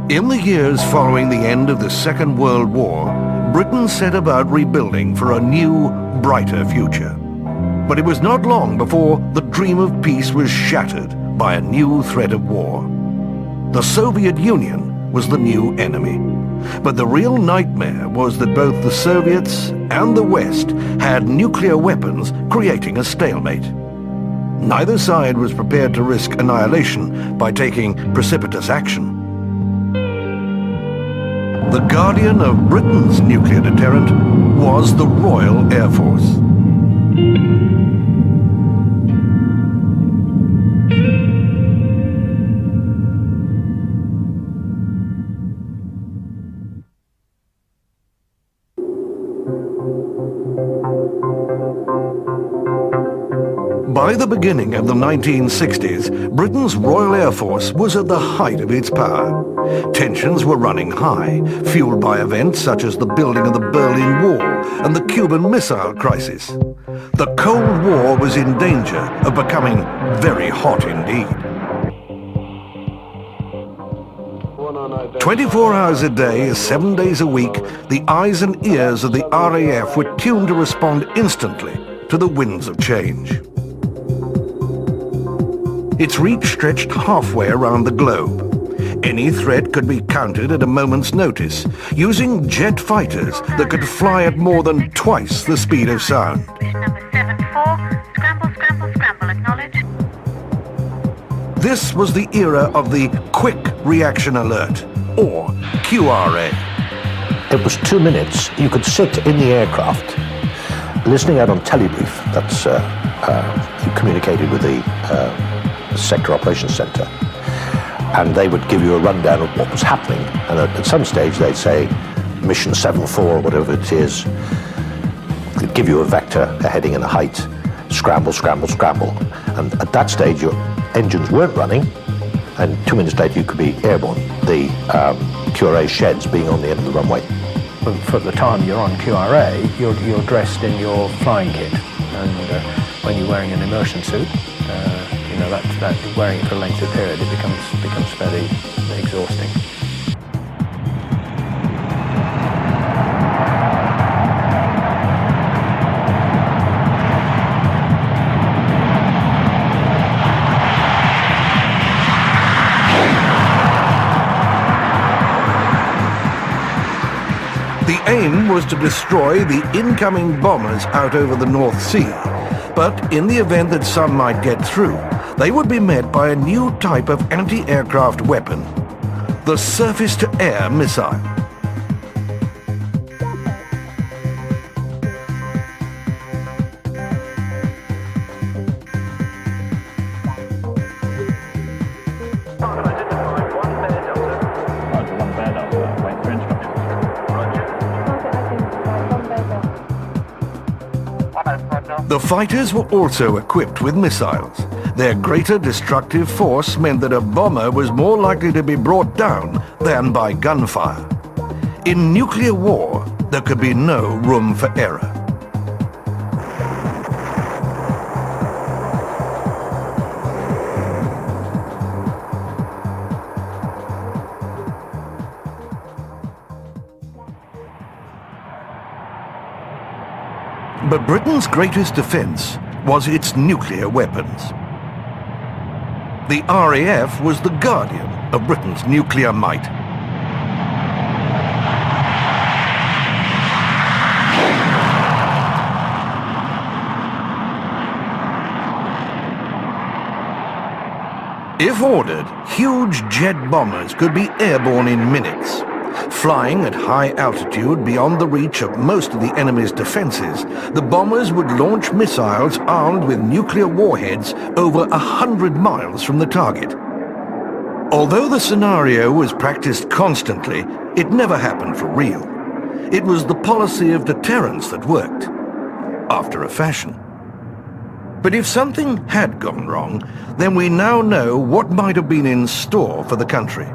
In the years following the end of the Second World War, Britain set about rebuilding for a new, brighter future. But it was not long before the dream of peace was shattered by a new threat of war. The Soviet Union was the new enemy. But the real nightmare was that both the Soviets and the West had nuclear weapons, creating a stalemate. Neither side was prepared to risk annihilation by taking precipitous action. The guardian of Britain's nuclear deterrent was the Royal Air Force. By the beginning of the 1960s, Britain's Royal Air Force was at the height of its power. Tensions were running high, fueled by events such as the building of the Berlin Wall and the Cuban Missile Crisis. The Cold War was in danger of becoming very hot indeed. 24 hours a day, 7 days a week, the eyes and ears of the RAF were tuned to respond instantly to the winds of change. Its reach stretched halfway around the globe. Any threat could be countered at a moment's notice, using jet fighters that could fly at more than twice the speed of sound. Number 74, scramble, scramble, scramble, acknowledge. This was the era of the Quick Reaction Alert, or QRA. It was 2 minutes. You could sit in the aircraft, listening out on telebrief. That's you communicated with the Sector Operations Centre, and they would give you a rundown of what was happening, and at some stage they'd say mission 74 or whatever it is. They'd give you a vector, a heading and a height, scramble, scramble, scramble, and at that stage your engines weren't running, and 2 minutes later you could be airborne, the QRA sheds being on the end of the runway. For the time you're on QRA, you're dressed in your flying kit, and when you're wearing an immersion suit, you know, that wearing it for a lengthy period, it becomes fairly exhausting. The aim was to destroy the incoming bombers out over the North Sea. But in the event that some might get through, they would be met by a new type of anti-aircraft weapon, the surface-to-air missile. The fighters were also equipped with missiles. Their greater destructive force meant that a bomber was more likely to be brought down than by gunfire. In nuclear war, there could be no room for error. But Britain's greatest defense was its nuclear weapons. The RAF was the guardian of Britain's nuclear might. If ordered, huge jet bombers could be airborne in minutes. Flying at high altitude beyond the reach of most of the enemy's defenses, the bombers would launch missiles armed with nuclear warheads over 100 miles from the target. Although the scenario was practiced constantly, it never happened for real. It was the policy of deterrence that worked, after a fashion. But if something had gone wrong, then we now know what might have been in store for the country.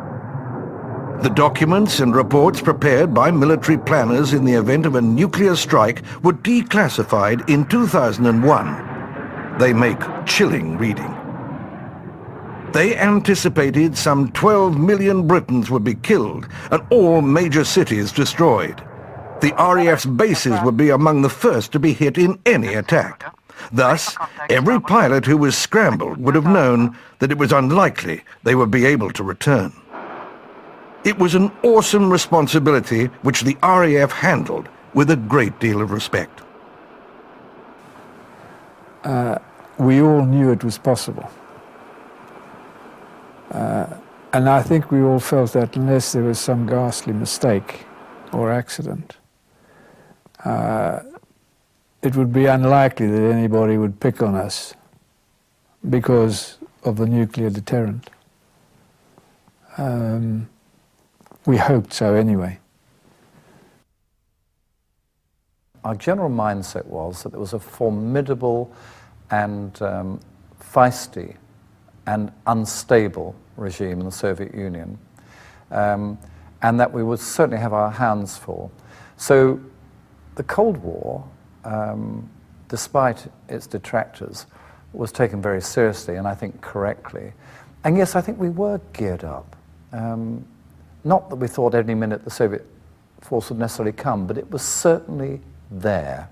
The documents and reports prepared by military planners in the event of a nuclear strike were declassified in 2001. They make chilling reading. They anticipated some 12 million Britons would be killed and all major cities destroyed. The RAF's bases would be among the first to be hit in any attack. Thus, every pilot who was scrambled would have known that it was unlikely they would be able to return. It was an awesome responsibility which the RAF handled with a great deal of respect. We all knew it was possible. And I think we all felt that unless there was some ghastly mistake or accident, it would be unlikely that anybody would pick on us because of the nuclear deterrent. We hoped so anyway. Our general mindset was that there was a formidable and feisty and unstable regime in the Soviet Union, and that we would certainly have our hands full. So the Cold War, despite its detractors, was taken very seriously, and I think correctly. And yes, I think we were geared up. Not that we thought any minute the Soviet force would necessarily come, but it was certainly there.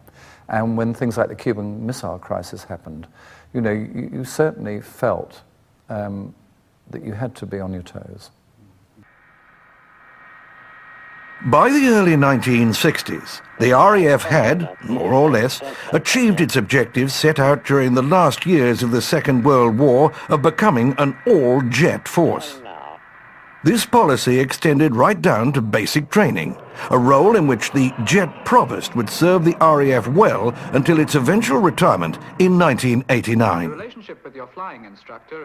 And when things like the Cuban Missile Crisis happened, you know, you certainly felt that you had to be on your toes. By the early 1960s, the RAF had, more or less, achieved its objectives set out during the last years of the Second World War of becoming an all-jet force. This policy extended right down to basic training, a role in which the jet provost would serve the RAF well until its eventual retirement in 1989.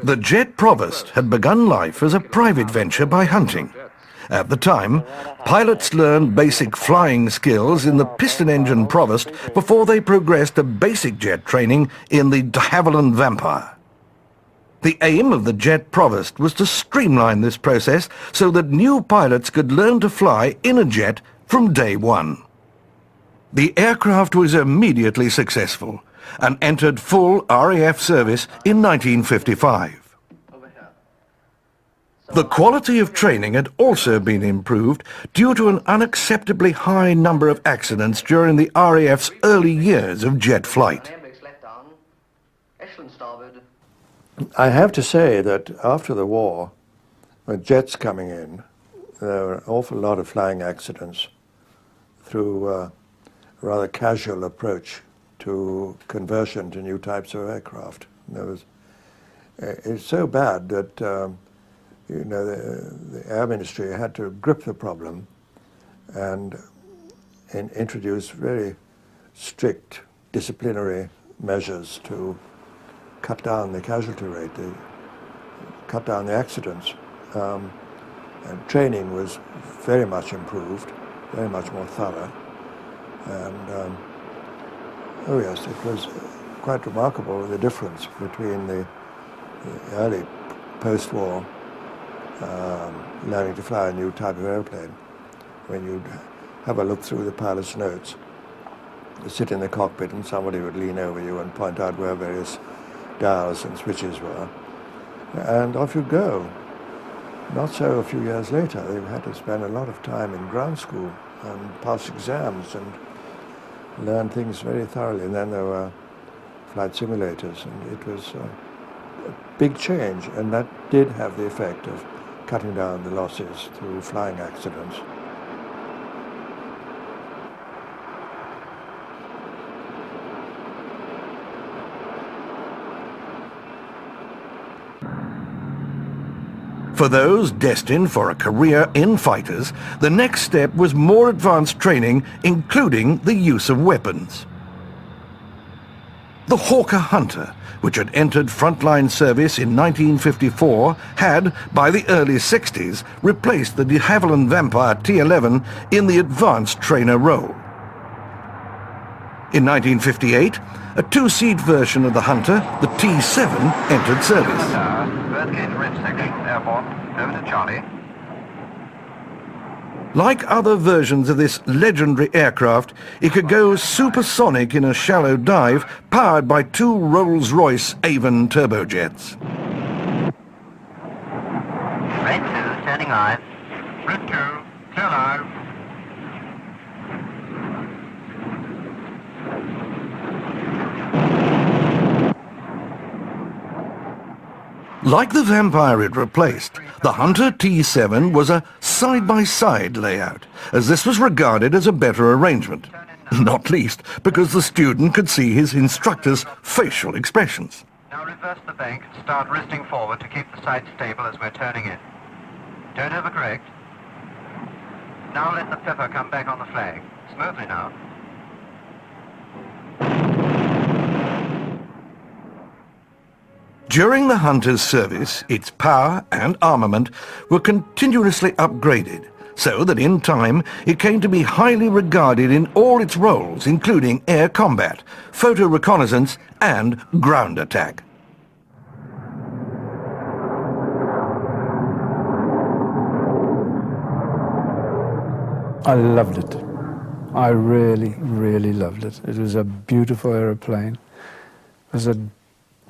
The jet provost had begun life as a private venture by hunting. At the time, pilots learned basic flying skills in the piston engine provost before they progressed to basic jet training in the de Havilland Vampire. The aim of the jet provost was to streamline this process so that new pilots could learn to fly in a jet from day one. The aircraft was immediately successful and entered full RAF service in 1955. The quality of training had also been improved due to an unacceptably high number of accidents during the RAF's early years of jet flight. I have to say that after the war, with jets coming in, there were an awful lot of flying accidents through a rather casual approach to conversion to new types of aircraft. It's so bad that you know, the Air Ministry had to grip the problem and introduce very strict disciplinary measures to cut down the casualty rate, cut down the accidents. And training was very much improved, very much more thorough. And oh yes, it was quite remarkable the difference between the early post-war learning to fly a new type of airplane. When you'd have a look through the pilot's notes, you sit in the cockpit and somebody would lean over you and point out where various dials and switches were, and off you go. Not so a few years later. They had to spend a lot of time in ground school and pass exams and learn things very thoroughly. And then there were flight simulators, and it was a big change, and that did have the effect of cutting down the losses through flying accidents. For those destined for a career in fighters, the next step was more advanced training, including the use of weapons. The Hawker Hunter, which had entered frontline service in 1954, had, by the early 60s, replaced the de Havilland Vampire T-11 in the advanced trainer role. In 1958, a two-seat version of the Hunter, the T-7, entered service. Like other versions of this legendary aircraft, it could go supersonic in a shallow dive, powered by two Rolls-Royce Avon turbojets. Red 2, turning live. Red 2, clear live. Like the Vampire it replaced, the Hunter T7 was a side-by-side layout, as this was regarded as a better arrangement, not least because the student could see his instructor's facial expressions. Now reverse the bank and start wristing forward to keep the sight stable as we're turning in. Turn over correct. Now let the pepper come back on the flag. Smoothly now. During the Hunter's service, its power and armament were continuously upgraded, so that in time it came to be highly regarded in all its roles, including air combat, photo reconnaissance and ground attack. I loved it. I really, really loved it. It was a beautiful aeroplane. It was a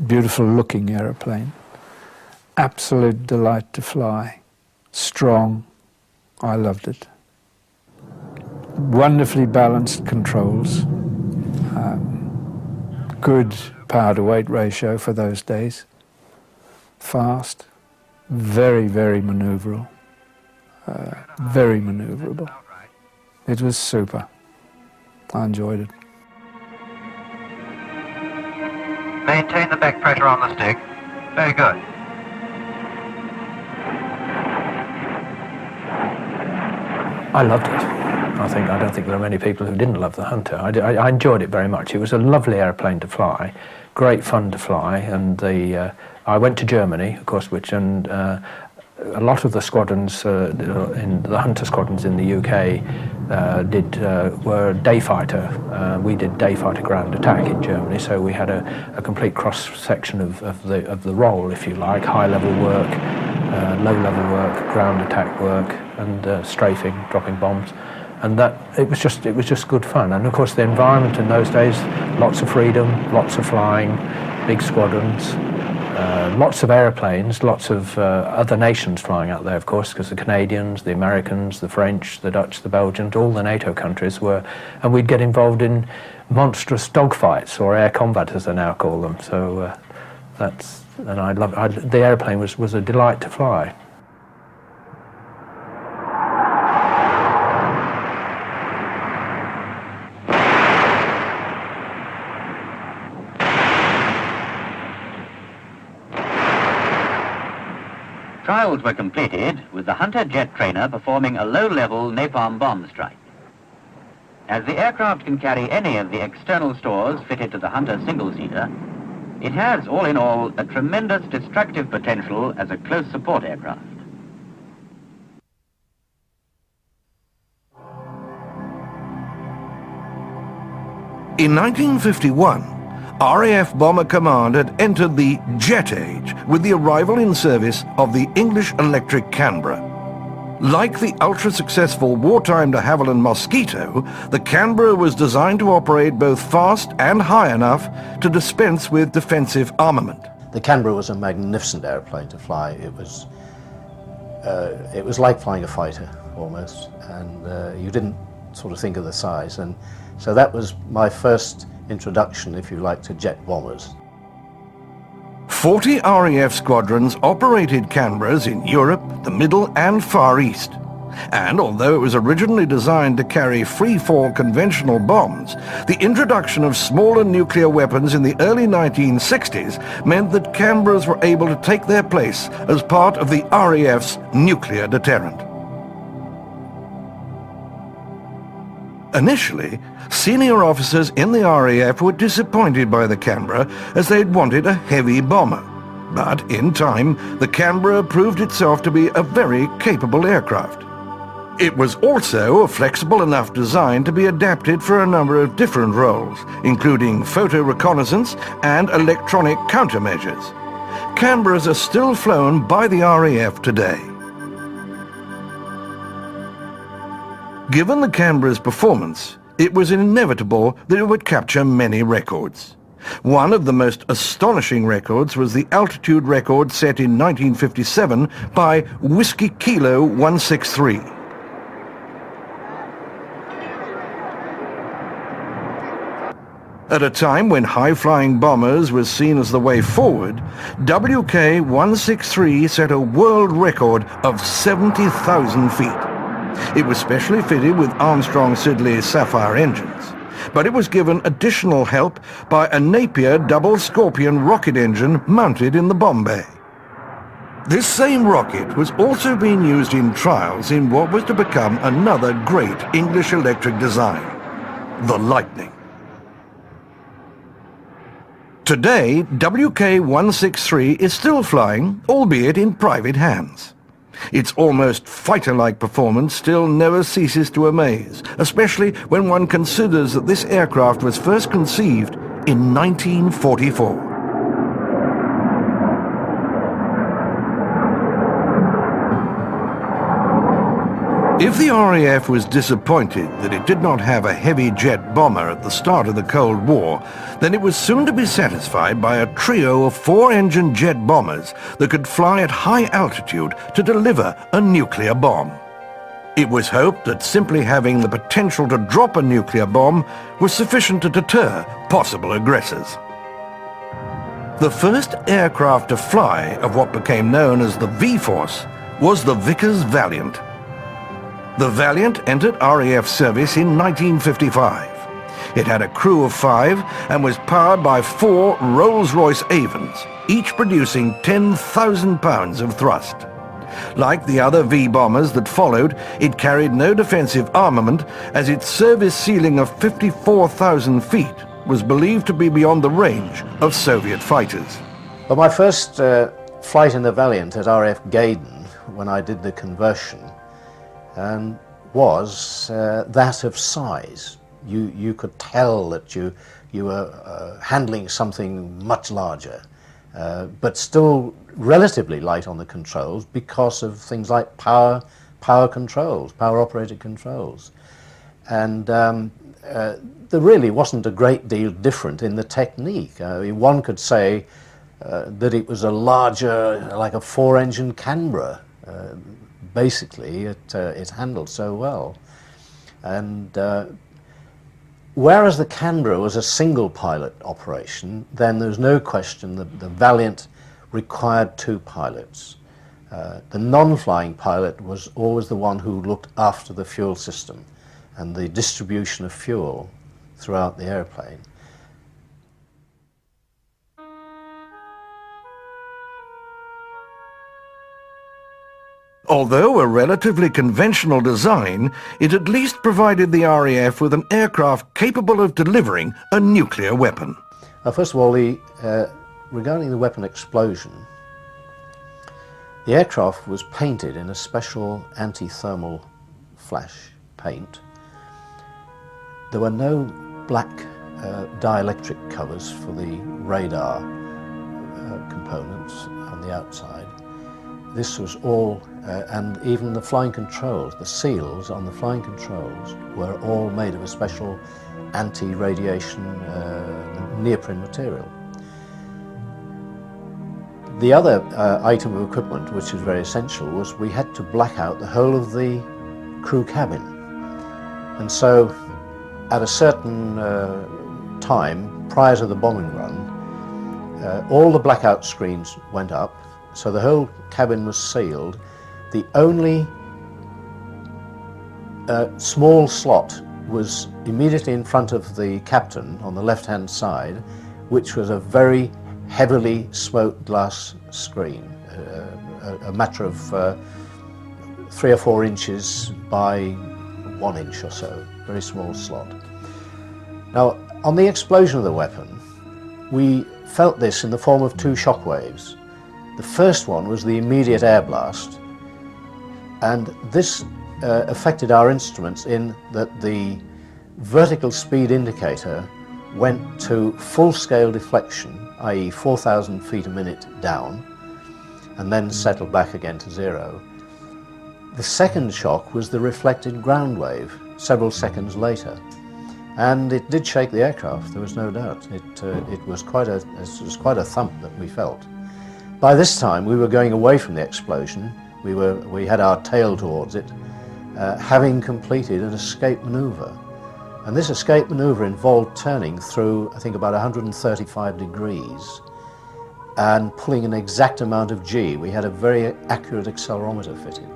beautiful looking aeroplane. Absolute delight to fly. Strong. I loved it. Wonderfully balanced controls. Good power to weight ratio for those days. Fast. Very, very manoeuvrable. Very manoeuvrable. It was super. I enjoyed it. Maintain the back pressure on the stick. Very good. I loved it. I don't think there are many people who didn't love the Hunter. I enjoyed it very much. It was a lovely airplane to fly, great fun to fly, and I went to Germany, of course, a lot of the squadrons, in the Hunter squadrons in the UK, were day fighter. We did day fighter ground attack in Germany, so we had a complete cross section of the role, if you like, high level work, low level work, ground attack work, and strafing, dropping bombs, and it was just good fun. And of course, the environment in those days, lots of freedom, lots of flying, big squadrons. Lots of aeroplanes, lots of other nations flying out there, of course, because the Canadians, the Americans, the French, the Dutch, the Belgians, all the NATO countries were, and we'd get involved in monstrous dogfights, or air combat as they now call them. So the aeroplane was a delight to fly. Trials were completed with the Hunter jet trainer performing a low-level napalm bomb strike. As the aircraft can carry any of the external stores fitted to the Hunter single-seater, it has, all in all, a tremendous destructive potential as a close support aircraft. In 1951, RAF Bomber Command had entered the jet age with the arrival in service of the English Electric Canberra. Like the ultra-successful wartime de Havilland Mosquito, the Canberra was designed to operate both fast and high enough to dispense with defensive armament. The Canberra was a magnificent airplane to fly. It was like flying a fighter almost, and you didn't sort of think of the size. And so that was my first introduction, if you like, to jet bombers. 40 RAF squadrons operated Canberras in Europe, the Middle and Far East. And although it was originally designed to carry free-fall conventional bombs, the introduction of smaller nuclear weapons in the early 1960s meant that Canberras were able to take their place as part of the RAF's nuclear deterrent. Initially, senior officers in the RAF were disappointed by the Canberra as they'd wanted a heavy bomber. But in time, the Canberra proved itself to be a very capable aircraft. It was also a flexible enough design to be adapted for a number of different roles, including photo reconnaissance and electronic countermeasures. Canberras are still flown by the RAF today. Given the Canberra's performance, it was inevitable that it would capture many records. One of the most astonishing records was the altitude record set in 1957 by Whiskey Kilo 163. At a time when high-flying bombers was seen as the way forward, WK-163 set a world record of 70,000 feet. It was specially fitted with Armstrong-Siddeley Sapphire engines, but it was given additional help by a Napier double Scorpion rocket engine mounted in the bomb bay. This same rocket was also being used in trials in what was to become another great English electric design, the Lightning. Today, WK-163 is still flying, albeit in private hands. Its almost fighter-like performance still never ceases to amaze, especially when one considers that this aircraft was first conceived in 1944. If the RAF was disappointed that it did not have a heavy jet bomber at the start of the Cold War, then it was soon to be satisfied by a trio of 4-engine jet bombers that could fly at high altitude to deliver a nuclear bomb. It was hoped that simply having the potential to drop a nuclear bomb was sufficient to deter possible aggressors. The first aircraft to fly of what became known as the V-Force was the Vickers Valiant. The Valiant entered RAF service in 1955. It had a crew of 5 and was powered by 4 Rolls-Royce Avons, each producing 10,000 pounds of thrust. Like the other V-bombers that followed, it carried no defensive armament, as its service ceiling of 54,000 feet was believed to be beyond the range of Soviet fighters. Well, my first flight in the Valiant at RAF Gaydon, when I did the conversion, was that of size. You could tell that you were handling something much larger, but still relatively light on the controls because of things like power controls, power-operated controls. And there really wasn't a great deal different in the technique. One could say that it was a larger, like a 4-engine Canberra. Basically, it handled so well. And whereas the Canberra was a single pilot operation, then there's no question that the Valiant required 2 pilots. The non-flying pilot was always the one who looked after the fuel system and the distribution of fuel throughout the airplane. Although a relatively conventional design, it at least provided the RAF with an aircraft capable of delivering a nuclear weapon. First of all, regarding the weapon explosion, the aircraft was painted in a special anti-thermal flash paint. There were no black dielectric covers for the radar components on the outside. This was all, and even the flying controls, the seals on the flying controls were all made of a special anti-radiation neoprene material. The other item of equipment which was very essential was we had to black out the whole of the crew cabin. And so at a certain time prior to the bombing run, all the blackout screens went up, so the whole cabin was sealed. The only small slot was immediately in front of the captain on the left-hand side, which was a very heavily smoked glass screen, a matter of 3 or 4 inches by 1 inch or so, very small slot. Now, on the explosion of the weapon, we felt this in the form of 2 shock waves. The first one was the immediate air blast, and this affected our instruments in that the vertical speed indicator went to full-scale deflection, i.e. 4,000 feet a minute down, and then settled back again to 0. The second shock was the reflected ground wave several seconds later, And it did shake the aircraft, there was no doubt. It was quite a thump that we felt. By this time we were going away from the explosion. We had our tail towards it, having completed an escape manoeuvre. And this escape manoeuvre involved turning through, I think, about 135 degrees and pulling an exact amount of G. We had a very accurate accelerometer fitted,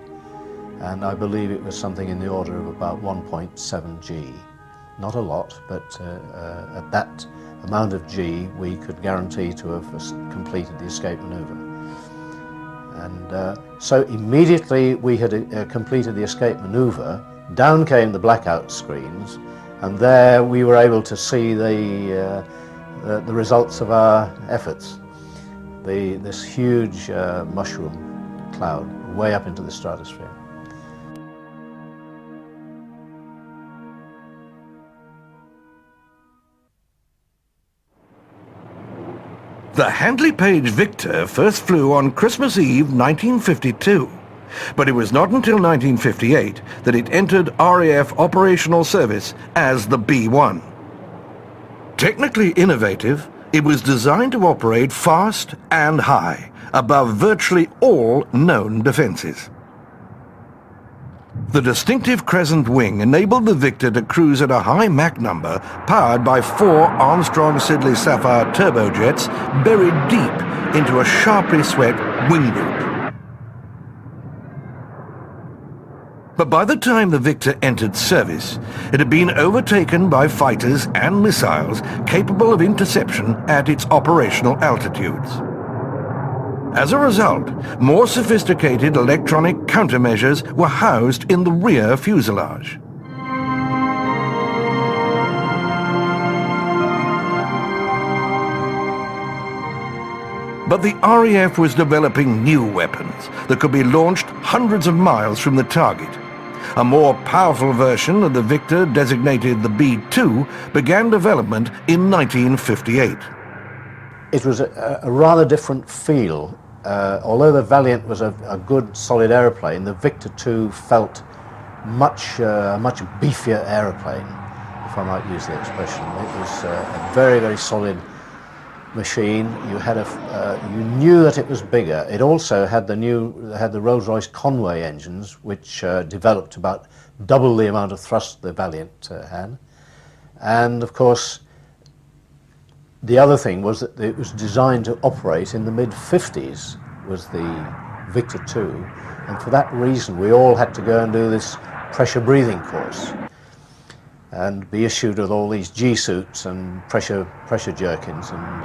and I believe it was something in the order of about 1.7 G. Not a lot, but at that amount of G we could guarantee to have completed the escape manoeuvre. And so immediately we had completed the escape manoeuvre, down came the blackout screens, and there we were able to see the results of our efforts. This huge mushroom cloud way up into the stratosphere. The Handley Page Victor first flew on Christmas Eve 1952, but it was not until 1958 that it entered RAF operational service as the B-1. Technically innovative, it was designed to operate fast and high, above virtually all known defences. The distinctive crescent wing enabled the Victor to cruise at a high Mach number, powered by 4 Armstrong Siddeley Sapphire turbojets buried deep into a sharply swept wing group. But by the time the Victor entered service, it had been overtaken by fighters and missiles capable of interception at its operational altitudes. As a result, more sophisticated electronic countermeasures were housed in the rear fuselage. But the RAF was developing new weapons that could be launched hundreds of miles from the target. A more powerful version of the Victor, designated the B-2, began development in 1958. It was a rather different feel. Although the Valiant was a good, solid aeroplane, the Victor II felt much beefier aeroplane, if I might use the expression. It was a very, very solid machine. You knew that it was bigger. It also had the Rolls-Royce Conway engines, which developed about double the amount of thrust the Valiant had. And of course, the other thing was that it was designed to operate in the mid-50s, was the Victor II, and for that reason we all had to go and do this pressure breathing course and be issued with all these G-suits and pressure jerkins, and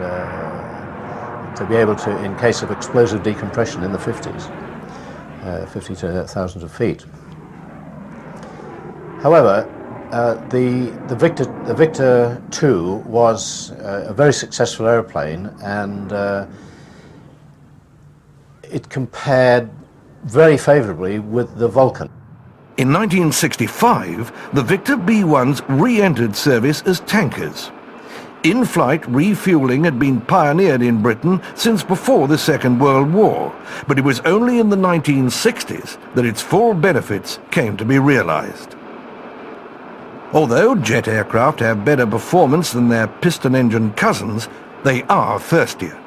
to be able to, in case of explosive decompression in the 50s, 50 to 1,000 feet. However, the Victor II was a very successful aeroplane, and it compared very favourably with the Vulcan. In 1965, the Victor B-1s re-entered service as tankers. In-flight refuelling had been pioneered in Britain since before the Second World War, but it was only in the 1960s that its full benefits came to be realised. Although jet aircraft have better performance than their piston-engine cousins, they are thirstier.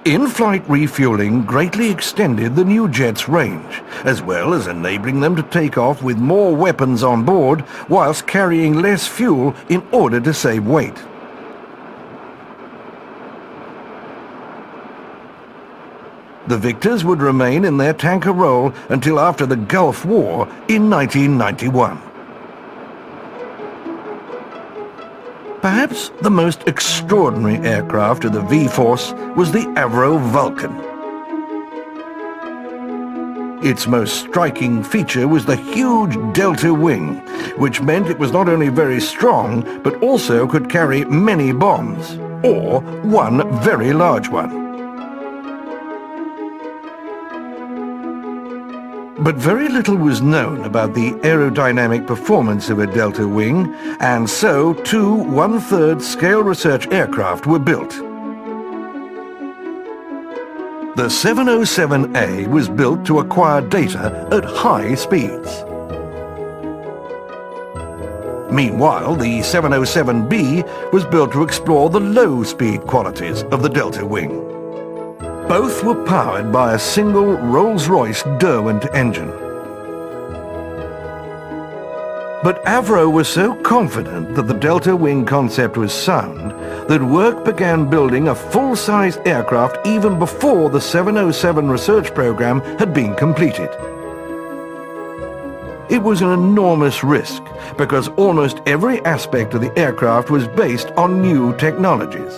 In-flight refuelling greatly extended the new jet's range, as well as enabling them to take off with more weapons on board whilst carrying less fuel in order to save weight. The Victors would remain in their tanker role until after the Gulf War in 1991. Perhaps the most extraordinary aircraft of the V-Force was the Avro Vulcan. Its most striking feature was the huge delta wing, which meant it was not only very strong, but also could carry many bombs, or one very large one. But very little was known about the aerodynamic performance of a delta wing, and so 2 1/3 scale research aircraft were built. The 707A was built to acquire data at high speeds. Meanwhile, the 707B was built to explore the low-speed qualities of the Delta wing. Both were powered by a single Rolls-Royce Derwent engine. But Avro was so confident that the Delta wing concept was sound that work began building a full-size aircraft even before the 707 research program had been completed. It was an enormous risk because almost every aspect of the aircraft was based on new technologies.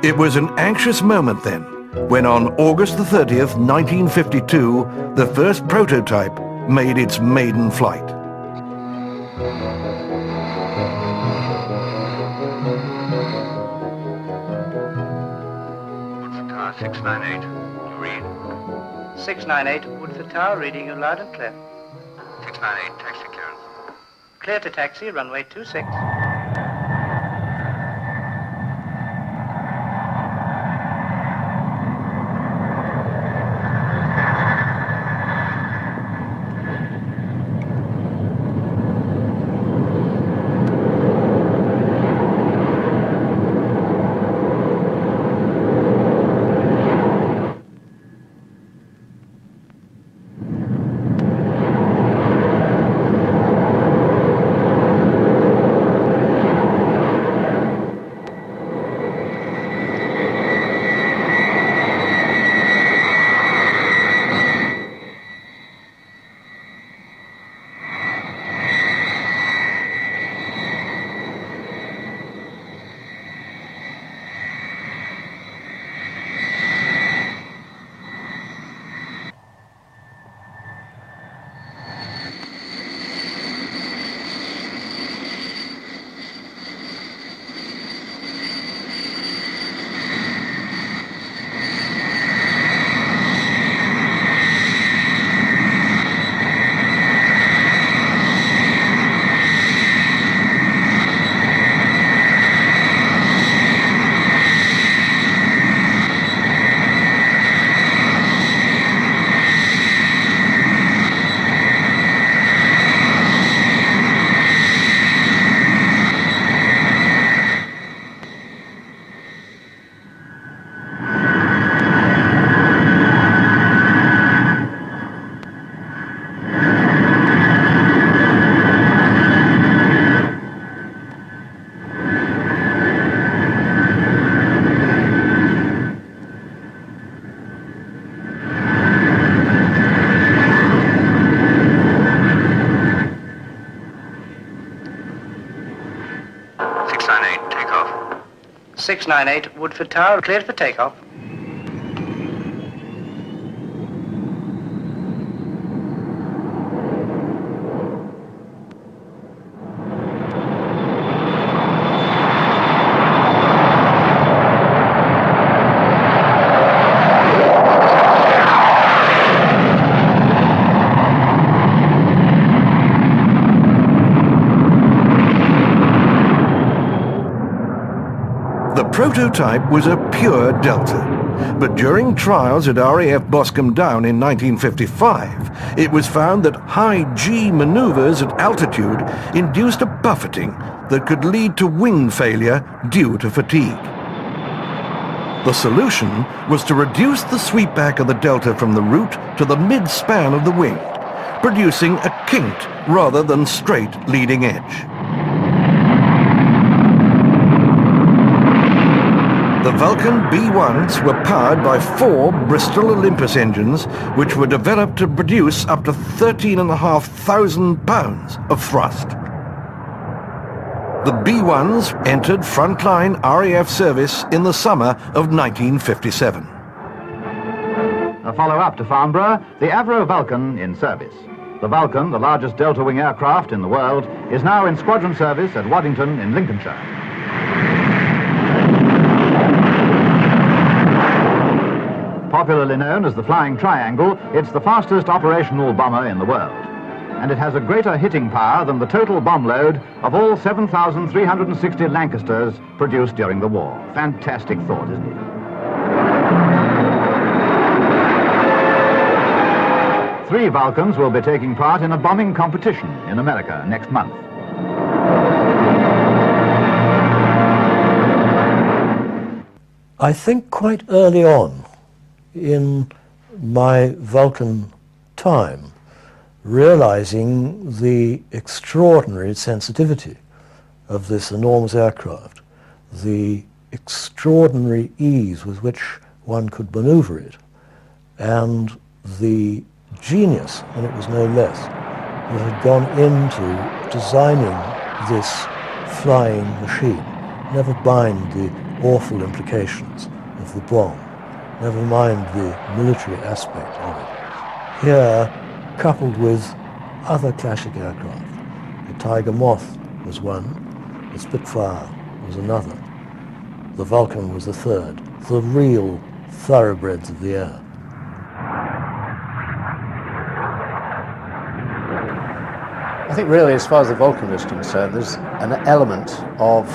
It was an anxious moment then, when on August the 30th, 1952, the first prototype made its maiden flight. Woodford Tower 698, you read? 698, Woodford Tower, reading you loud and clear. 698, taxi clearance. Clear to taxi, runway 26. Take off. 698, Woodford Tower, cleared for takeoff. The prototype was a pure Delta, but during trials at RAF Boscombe Down in 1955, it was found that high G maneuvers at altitude induced a buffeting that could lead to wing failure due to fatigue. The solution was to reduce the sweepback of the Delta from the root to the mid-span of the wing, producing a kinked rather than straight leading edge. The Vulcan B-1s were powered by 4 Bristol Olympus engines, which were developed to produce up to 13,500 pounds of thrust. The B-1s entered frontline RAF service in the summer of 1957. A follow-up to Farnborough, the Avro Vulcan in service. The Vulcan, the largest delta-wing aircraft in the world, is now in squadron service at Waddington in Lincolnshire. Popularly known as the Flying Triangle, it's the fastest operational bomber in the world. And it has a greater hitting power than the total bomb load of all 7,360 Lancasters produced during the war. Fantastic thought, isn't it? 3 Vulcans will be taking part in a bombing competition in America next month. I think quite early on in my Vulcan time, realizing the extraordinary sensitivity of this enormous aircraft, the extraordinary ease with which one could maneuver it, and the genius, and it was no less, that had gone into designing this flying machine. Never mind the awful implications of the bomb, never mind the military aspect of it. Here, coupled with other classic aircraft, the Tiger Moth was one, the Spitfire was another, the Vulcan was the third, the real thoroughbreds of the air. I think really, as far as the Vulcan is concerned, there's an element of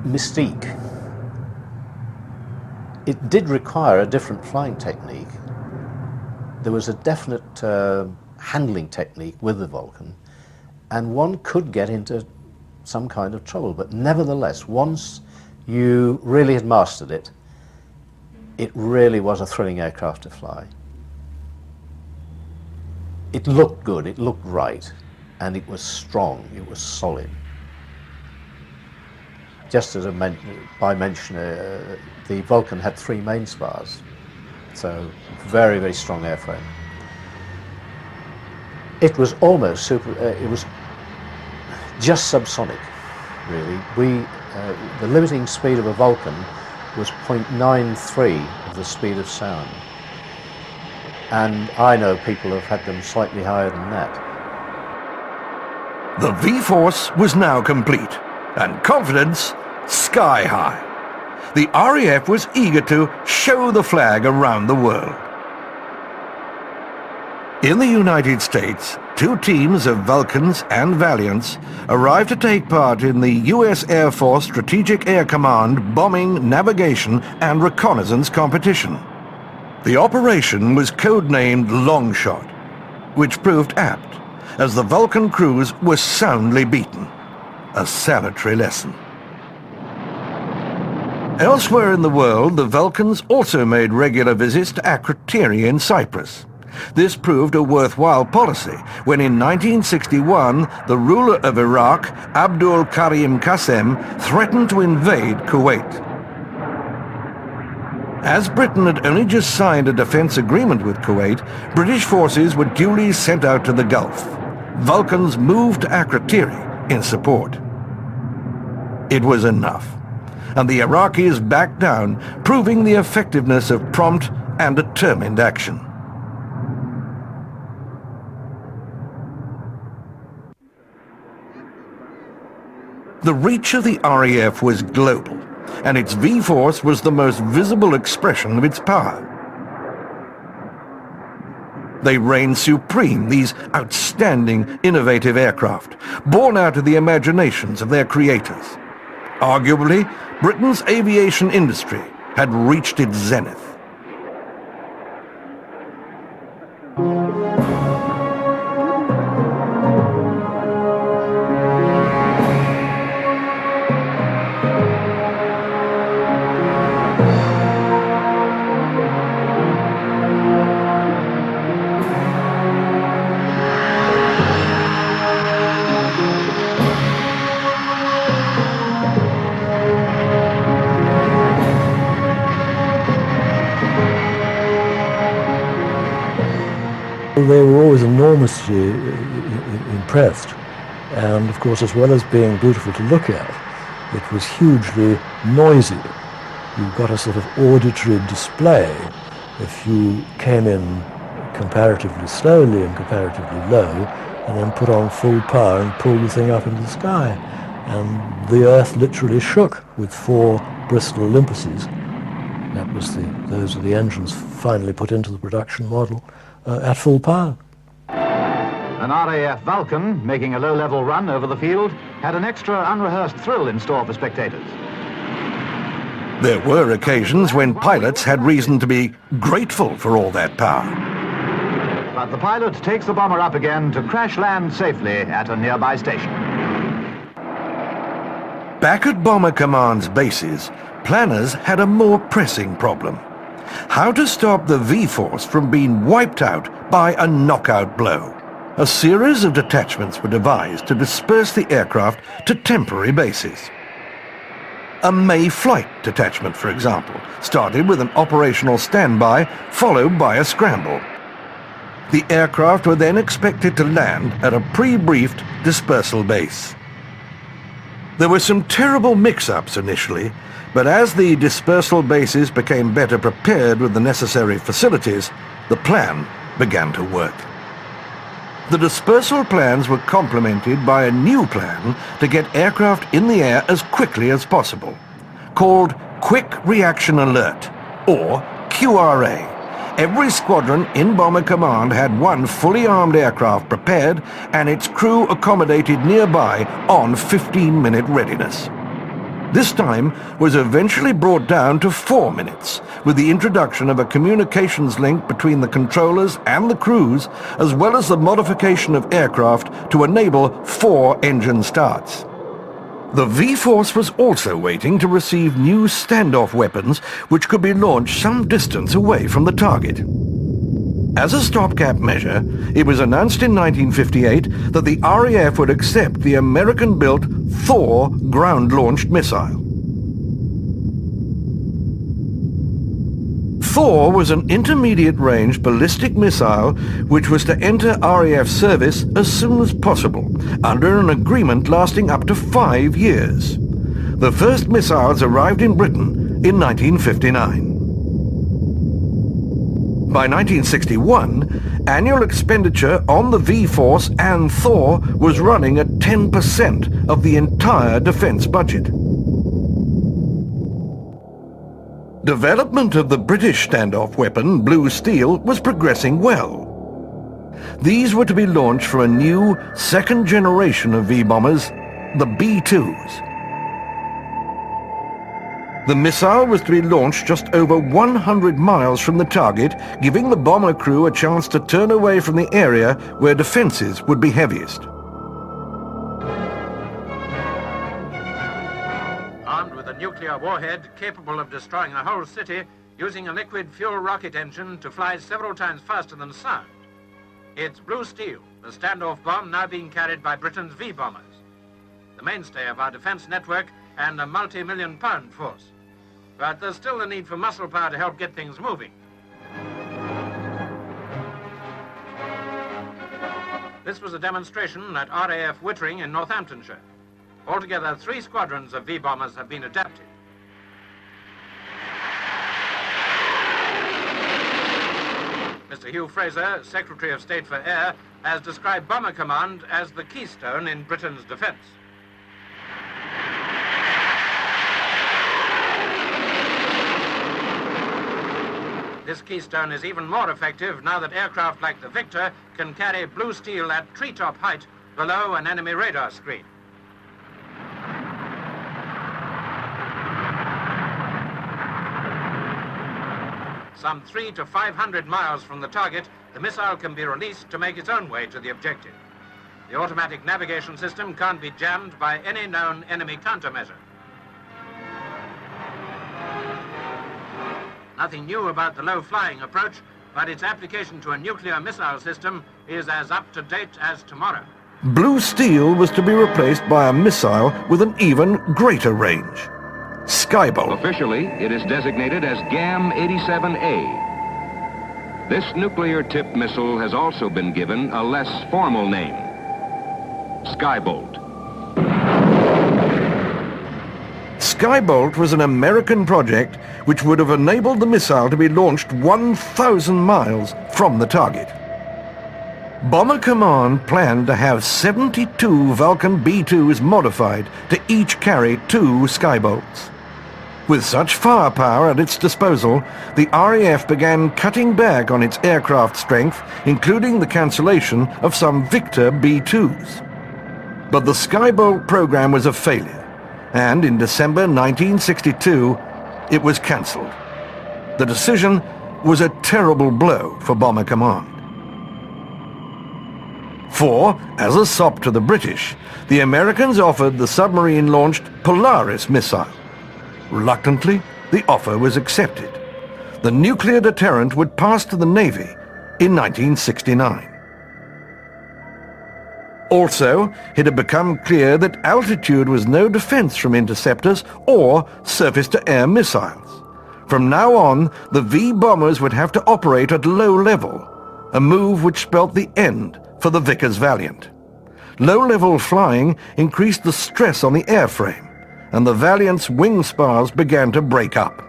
mystique. It did require a different flying technique. There was a definite handling technique with the Vulcan, and one could get into some kind of trouble, but nevertheless, once you really had mastered it, it really was a thrilling aircraft to fly. It looked good, it looked right, and it was strong, it was solid. Just as by mention, the Vulcan had 3 main spars, so very, very strong airframe. It was almost it was just subsonic, really. The limiting speed of a Vulcan was 0.93 of the speed of sound. And I know people have had them slightly higher than that. The V-Force was now complete, and confidence sky high. The RAF was eager to show the flag around the world. In the United States, 2 teams of Vulcans and Valiants arrived to take part in the U.S. Air Force Strategic Air Command bombing, navigation, and reconnaissance competition. The operation was codenamed Longshot, which proved apt, as the Vulcan crews were soundly beaten. A salutary lesson. Elsewhere in the world, the Vulcans also made regular visits to Akrotiri in Cyprus. This proved a worthwhile policy when in 1961 the ruler of Iraq, Abdul Karim Qasem, threatened to invade Kuwait. As Britain had only just signed a defense agreement with Kuwait, British forces were duly sent out to the Gulf. Vulcans moved to Akrotiri in support. It was enough, and the Iraqis backed down, proving the effectiveness of prompt and determined action. The reach of the RAF was global, and its V-Force was the most visible expression of its power. They reigned supreme, these outstanding, innovative aircraft, born out of the imaginations of their creators. Arguably, Britain's aviation industry had reached its zenith. They were always enormously impressed, and of course, as well as being beautiful to look at, it was hugely noisy. You got a sort of auditory display if you came in comparatively slowly and comparatively low. and then put on full power and pull the thing up into the sky. And the Earth literally shook with 4 Bristol Olympuses. Those are the engines finally put into the production model at full power. An RAF Vulcan, making a low-level run over the field, had an extra unrehearsed thrill in store for spectators. There were occasions when pilots had reason to be grateful for all that power. But the pilot takes the bomber up again to crash land safely at a nearby station. Back at Bomber Command's bases, planners had a more pressing problem. How to stop the V-force from being wiped out by a knockout blow. A series of detachments were devised to disperse the aircraft to temporary bases. A May flight detachment, for example, started with an operational standby followed by a scramble. The aircraft were then expected to land at a pre-briefed dispersal base. There were some terrible mix-ups initially, but as the dispersal bases became better prepared with the necessary facilities, the plan began to work. The dispersal plans were complemented by a new plan to get aircraft in the air as quickly as possible, called Quick Reaction Alert, or QRA. Every squadron in Bomber Command had one fully armed aircraft prepared and its crew accommodated nearby on 15-minute readiness. This time was eventually brought down to 4 minutes, with the introduction of a communications link between the controllers and the crews, as well as the modification of aircraft to enable 4 engine starts. The V-Force was also waiting to receive new standoff weapons which could be launched some distance away from the target. As a stopgap measure, it was announced in 1958 that the RAF would accept the American-built Thor ground-launched missile. Thor was an intermediate-range ballistic missile which was to enter RAF service as soon as possible, under an agreement lasting up to 5 years. The first missiles arrived in Britain in 1959. By 1961, annual expenditure on the V-Force and Thor was running at 10% of the entire defence budget. Development of the British standoff weapon, Blue Steel, was progressing well. These were to be launched from a new second generation of V-bombers, the B-2s. The missile was to be launched just over 100 miles from the target, giving the bomber crew a chance to turn away from the area where defences would be heaviest. Armed with a nuclear warhead capable of destroying a whole city using a liquid fuel rocket engine to fly several times faster than sound. It's Blue Steel, the standoff bomb now being carried by Britain's V-bombers, the mainstay of our defence network and a multi-million-pound force. But there's still the need for muscle power to help get things moving. This was a demonstration at RAF Wittering in Northamptonshire. Altogether, 3 squadrons of V-bombers have been adapted. Mr. Hugh Fraser, Secretary of State for Air, has described Bomber Command as the keystone in Britain's defence. This keystone is even more effective now that aircraft like the Victor can carry Blue Steel at treetop height below an enemy radar screen. Some 300 to 500 miles from the target, the missile can be released to make its own way to the objective. The automatic navigation system can't be jammed by any known enemy countermeasure. Nothing new about the low-flying approach, but its application to a nuclear missile system is as up-to-date as tomorrow. Blue Steel was to be replaced by a missile with an even greater range. Skybolt. Officially, it is designated as GAM-87A. This nuclear-tipped missile has also been given a less formal name, Skybolt. Skybolt was an American project which would have enabled the missile to be launched 1,000 miles from the target. Bomber Command planned to have 72 Vulcan B-2s modified to each carry 2 Skybolts. With such firepower at its disposal, the RAF began cutting back on its aircraft strength, including the cancellation of some Victor B-2s. But the Skybolt program was a failure, and in December 1962, it was cancelled. The decision was a terrible blow for Bomber Command. For, as a sop to the British, the Americans offered the submarine-launched Polaris missile. Reluctantly, the offer was accepted. The nuclear deterrent would pass to the Navy in 1969. Also, it had become clear that altitude was no defense from interceptors or surface-to-air missiles. From now on, the V-bombers would have to operate at low level, a move which spelt the end for the Vickers Valiant. Low-level flying increased the stress on the airframe, and the Valiant's wing spars began to break up.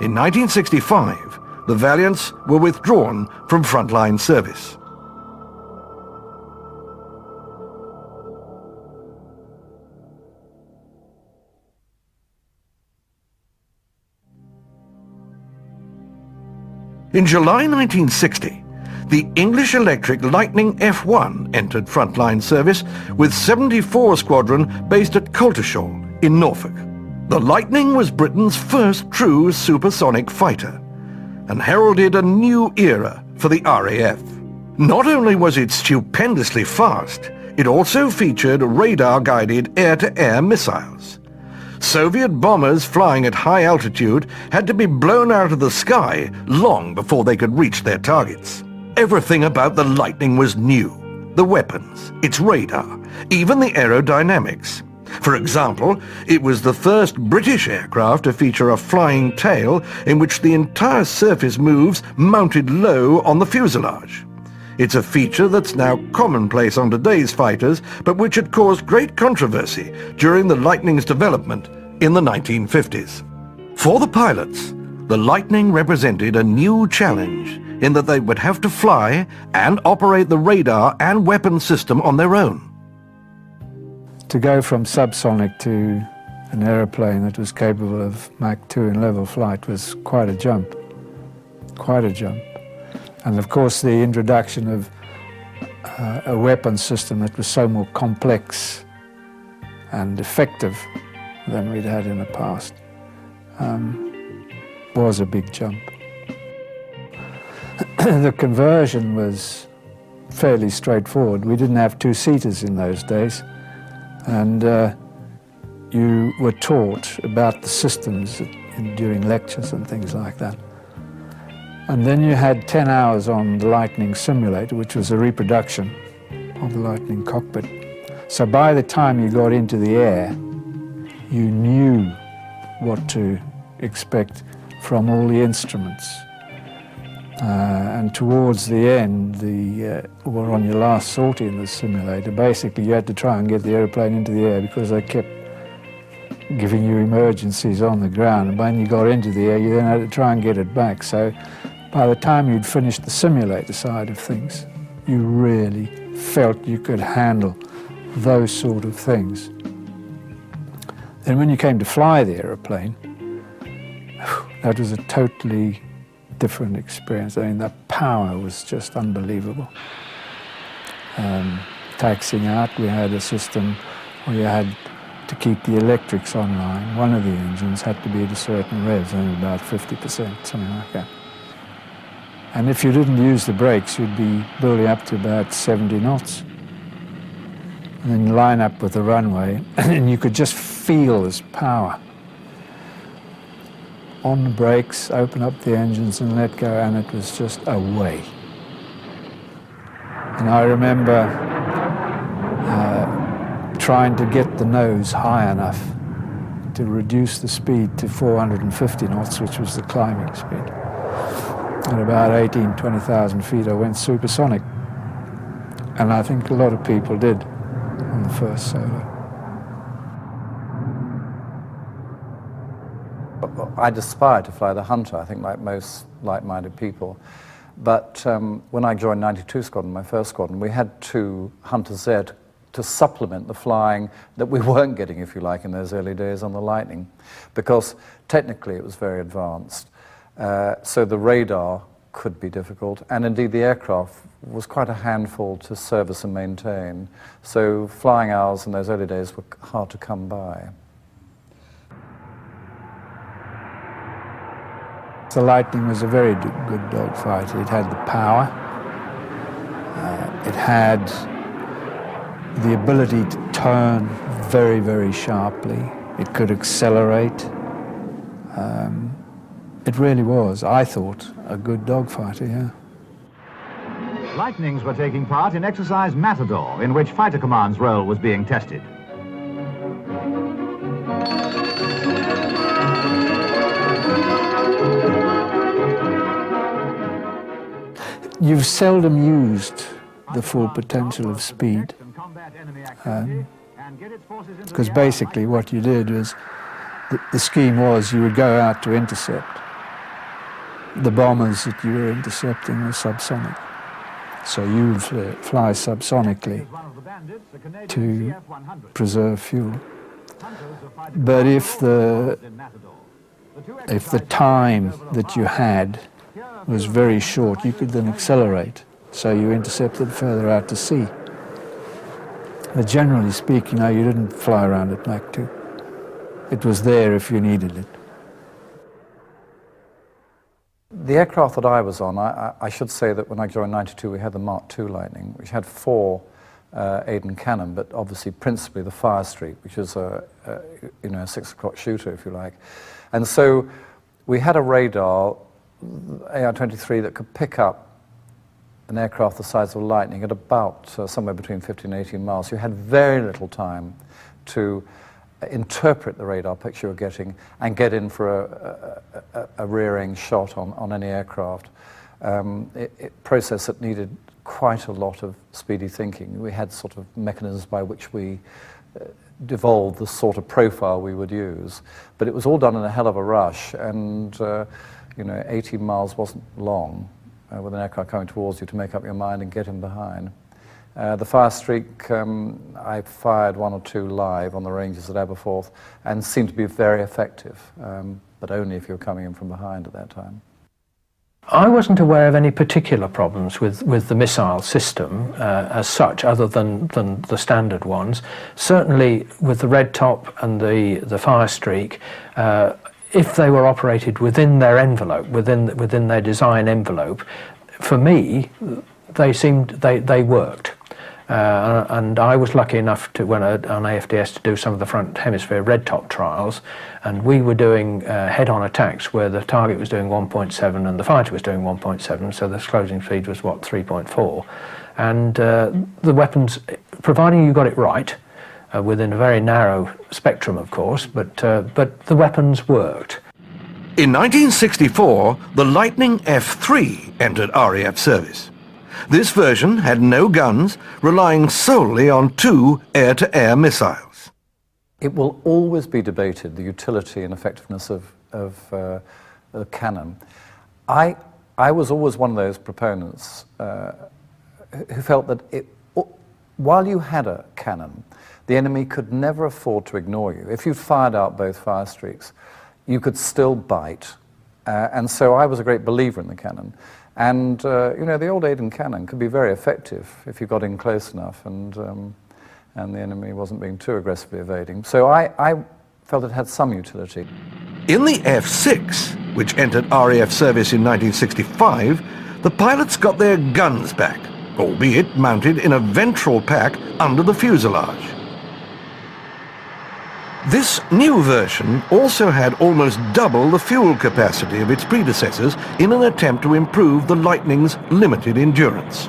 In 1965, the Valiants were withdrawn from frontline service. In July 1960, the English Electric Lightning F1 entered frontline service with 74 Squadron based at Coltishall in Norfolk. The Lightning was Britain's first true supersonic fighter and heralded a new era for the RAF. Not only was it stupendously fast, it also featured radar-guided air-to-air missiles. Soviet bombers flying at high altitude had to be blown out of the sky long before they could reach their targets. Everything about the Lightning was new. The weapons, its radar, even the aerodynamics. For example, it was the first British aircraft to feature a flying tail in which the entire surface moves mounted low on the fuselage. It's a feature that's now commonplace on today's fighters, but which had caused great controversy during the Lightning's development in the 1950s. For the pilots, the Lightning represented a new challenge in that they would have to fly and operate the radar and weapon system on their own. To go from subsonic to an aeroplane that was capable of Mach 2 in level flight was quite a jump. Quite a jump. And of course the introduction of a weapon system that was so more complex and effective than we'd had in the past was a big jump. The conversion was fairly straightforward. We didn't have two-seaters in those days, and you were taught about the systems during lectures and things like that. And then you had 10 hours on the Lightning simulator, which was a reproduction of the Lightning cockpit. So by the time you got into the air, you knew what to expect from all the instruments. And towards the end, or on your last sortie in the simulator, basically you had to try and get the aeroplane into the air because they kept giving you emergencies on the ground. And when you got into the air, you then had to try and get it back. So by the time you'd finished the simulator side of things, you really felt you could handle those sort of things. Then when you came to fly the aeroplane, that was a totally different experience. I mean, the power was just unbelievable. Taxiing out, we had a system where you had to keep the electrics online. One of the engines had to be at a certain revs, only about 50%, something like that. And if you didn't use the brakes, you'd be building up to about 70 knots. And then you line up with the runway, and you could just feel this power. On the brakes, open up the engines and let go, and it was just away. And I remember trying to get the nose high enough to reduce the speed to 450 knots, which was the climbing speed. At about 20,000 feet, I went supersonic. And I think a lot of people did on the first solo. I'd aspired to fly the Hunter, I think, like most like-minded people. But when I joined 92 Squadron, my first squadron, we had 2 Hunter Z to supplement the flying that we weren't getting, if you like, in those early days on the Lightning, because technically it was very advanced. So the radar could be difficult, and indeed the aircraft was quite a handful to service and maintain. So flying hours in those early days were hard to come by. The Lightning was a very good dogfighter. It had the power. It had the ability to turn very, very sharply. It could accelerate. It really was, I thought, a good dogfighter, yeah. Lightnings were taking part in exercise Matador, in which Fighter Command's role was being tested. You've seldom used the full potential of speed, because basically what you did was, the scheme was you would go out to intercept. The bombers that you were intercepting were subsonic, so you would fly subsonically to preserve fuel. But if the time that you had was very short, you could then accelerate, so you intercepted further out to sea. But generally speaking, no, you didn't fly around at Mach 2. It was there if you needed it. The aircraft that I was on, I should say that when I joined 92, we had the Mark II Lightning, which had 4 Aden cannon, but obviously principally the Fire Streak, which is a 6 o'clock shooter, if you like. And so we had a radar, AR-23, that could pick up an aircraft the size of a Lightning at about somewhere between 50 and 18 miles. You had very little time to interpret the radar picture you're getting and get in for a rearing shot on any aircraft. Process that needed quite a lot of speedy thinking. We had sort of mechanisms by which we devolved the sort of profile we would use, but it was all done in a hell of a rush, and 18 miles wasn't long with an aircraft coming towards you to make up your mind and get in behind. The Fire Streak, I fired 1 or 2 live on the ranges at Aberforth and seemed to be very effective, but only if you were coming in from behind at that time. I wasn't aware of any particular problems with the missile system as such, other than the standard ones. Certainly with the Red Top and the Fire Streak, if they were operated within their envelope, within their design envelope, for me, they worked. And I was lucky enough to, on AFDS, to do some of the front hemisphere Red Top trials, and we were doing head-on attacks where the target was doing 1.7 and the fighter was doing 1.7, so the closing speed was, 3.4. And the weapons, providing you got it right, within a very narrow spectrum, of course, but the weapons worked. In 1964, the Lightning F3 entered RAF service. This version had no guns, relying solely on 2 air-to-air missiles. It will always be debated, the utility and effectiveness of a cannon. I was always one of those proponents who felt that while you had a cannon, the enemy could never afford to ignore you. If you fired out both Fire Streaks, you could still bite. And so I was a great believer in the cannon. And, the old Aden cannon could be very effective if you got in close enough and the enemy wasn't being too aggressively evading. So I felt it had some utility. In the F6, which entered RAF service in 1965, the pilots got their guns back, albeit mounted in a ventral pack under the fuselage. This new version also had almost double the fuel capacity of its predecessors in an attempt to improve the Lightning's limited endurance.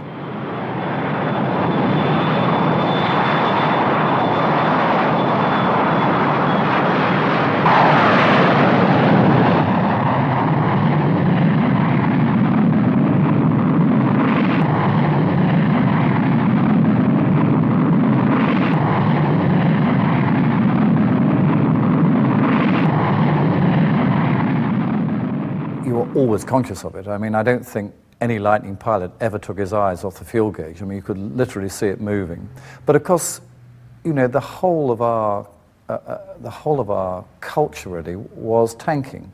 Always conscious of it. I mean, I don't think any Lightning pilot ever took his eyes off the fuel gauge. I mean, you could literally see it moving. But of course, you know, the whole of our culture really was tanking.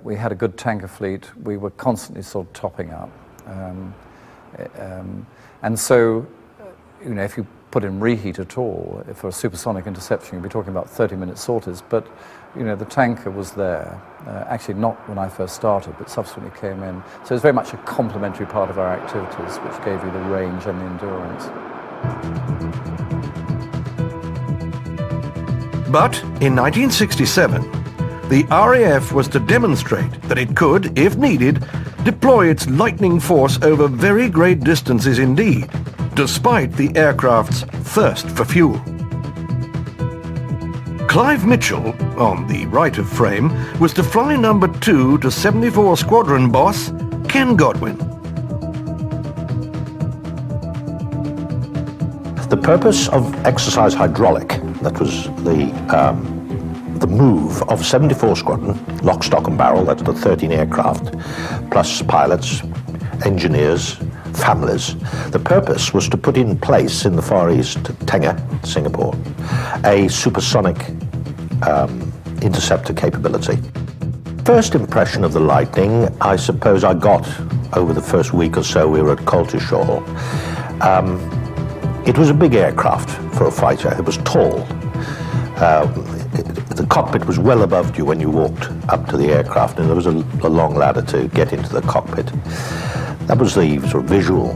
We had a good tanker fleet. We were constantly sort of topping up. And so, you know, if you put in reheat at all, for a supersonic interception, you'd be talking about 30-minute sorties. But, you know, the tanker was there. Actually, not when I first started, but subsequently came in. So it was very much a complementary part of our activities, which gave you the range and the endurance. But in 1967, the RAF was to demonstrate that it could, if needed, deploy its lightning force over very great distances indeed, despite the aircraft's thirst for fuel. Clive Mitchell, on the right of frame, was to fly number 2 to 74 Squadron boss Ken Godwin. The purpose of exercise hydraulic, that was the move of 74 Squadron, lock, stock and barrel, that's the 13 aircraft, plus pilots, engineers, families. The purpose was to put in place in the Far East, Tenga, Singapore, a supersonic interceptor capability. First impression of the Lightning, I suppose I got over the first week or so we were at Coltishall. It was a big aircraft for a fighter. It was tall. The cockpit was well above you when you walked up to the aircraft, and there was a long ladder to get into the cockpit. That was the sort of visual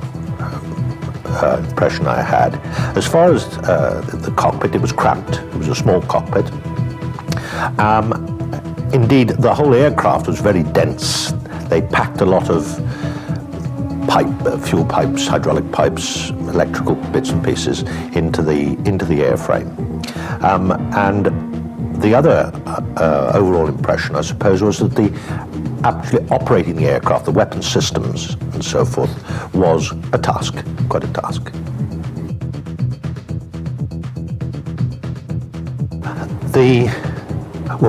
impression I had. As far as the cockpit, it was cramped. It was a small cockpit. Indeed, the whole aircraft was very dense. They packed a lot of fuel pipes, hydraulic pipes, electrical bits and pieces into the airframe. And the other overall impression, I suppose, was that actually operating the aircraft, the weapon systems and so forth, was a task, quite a task.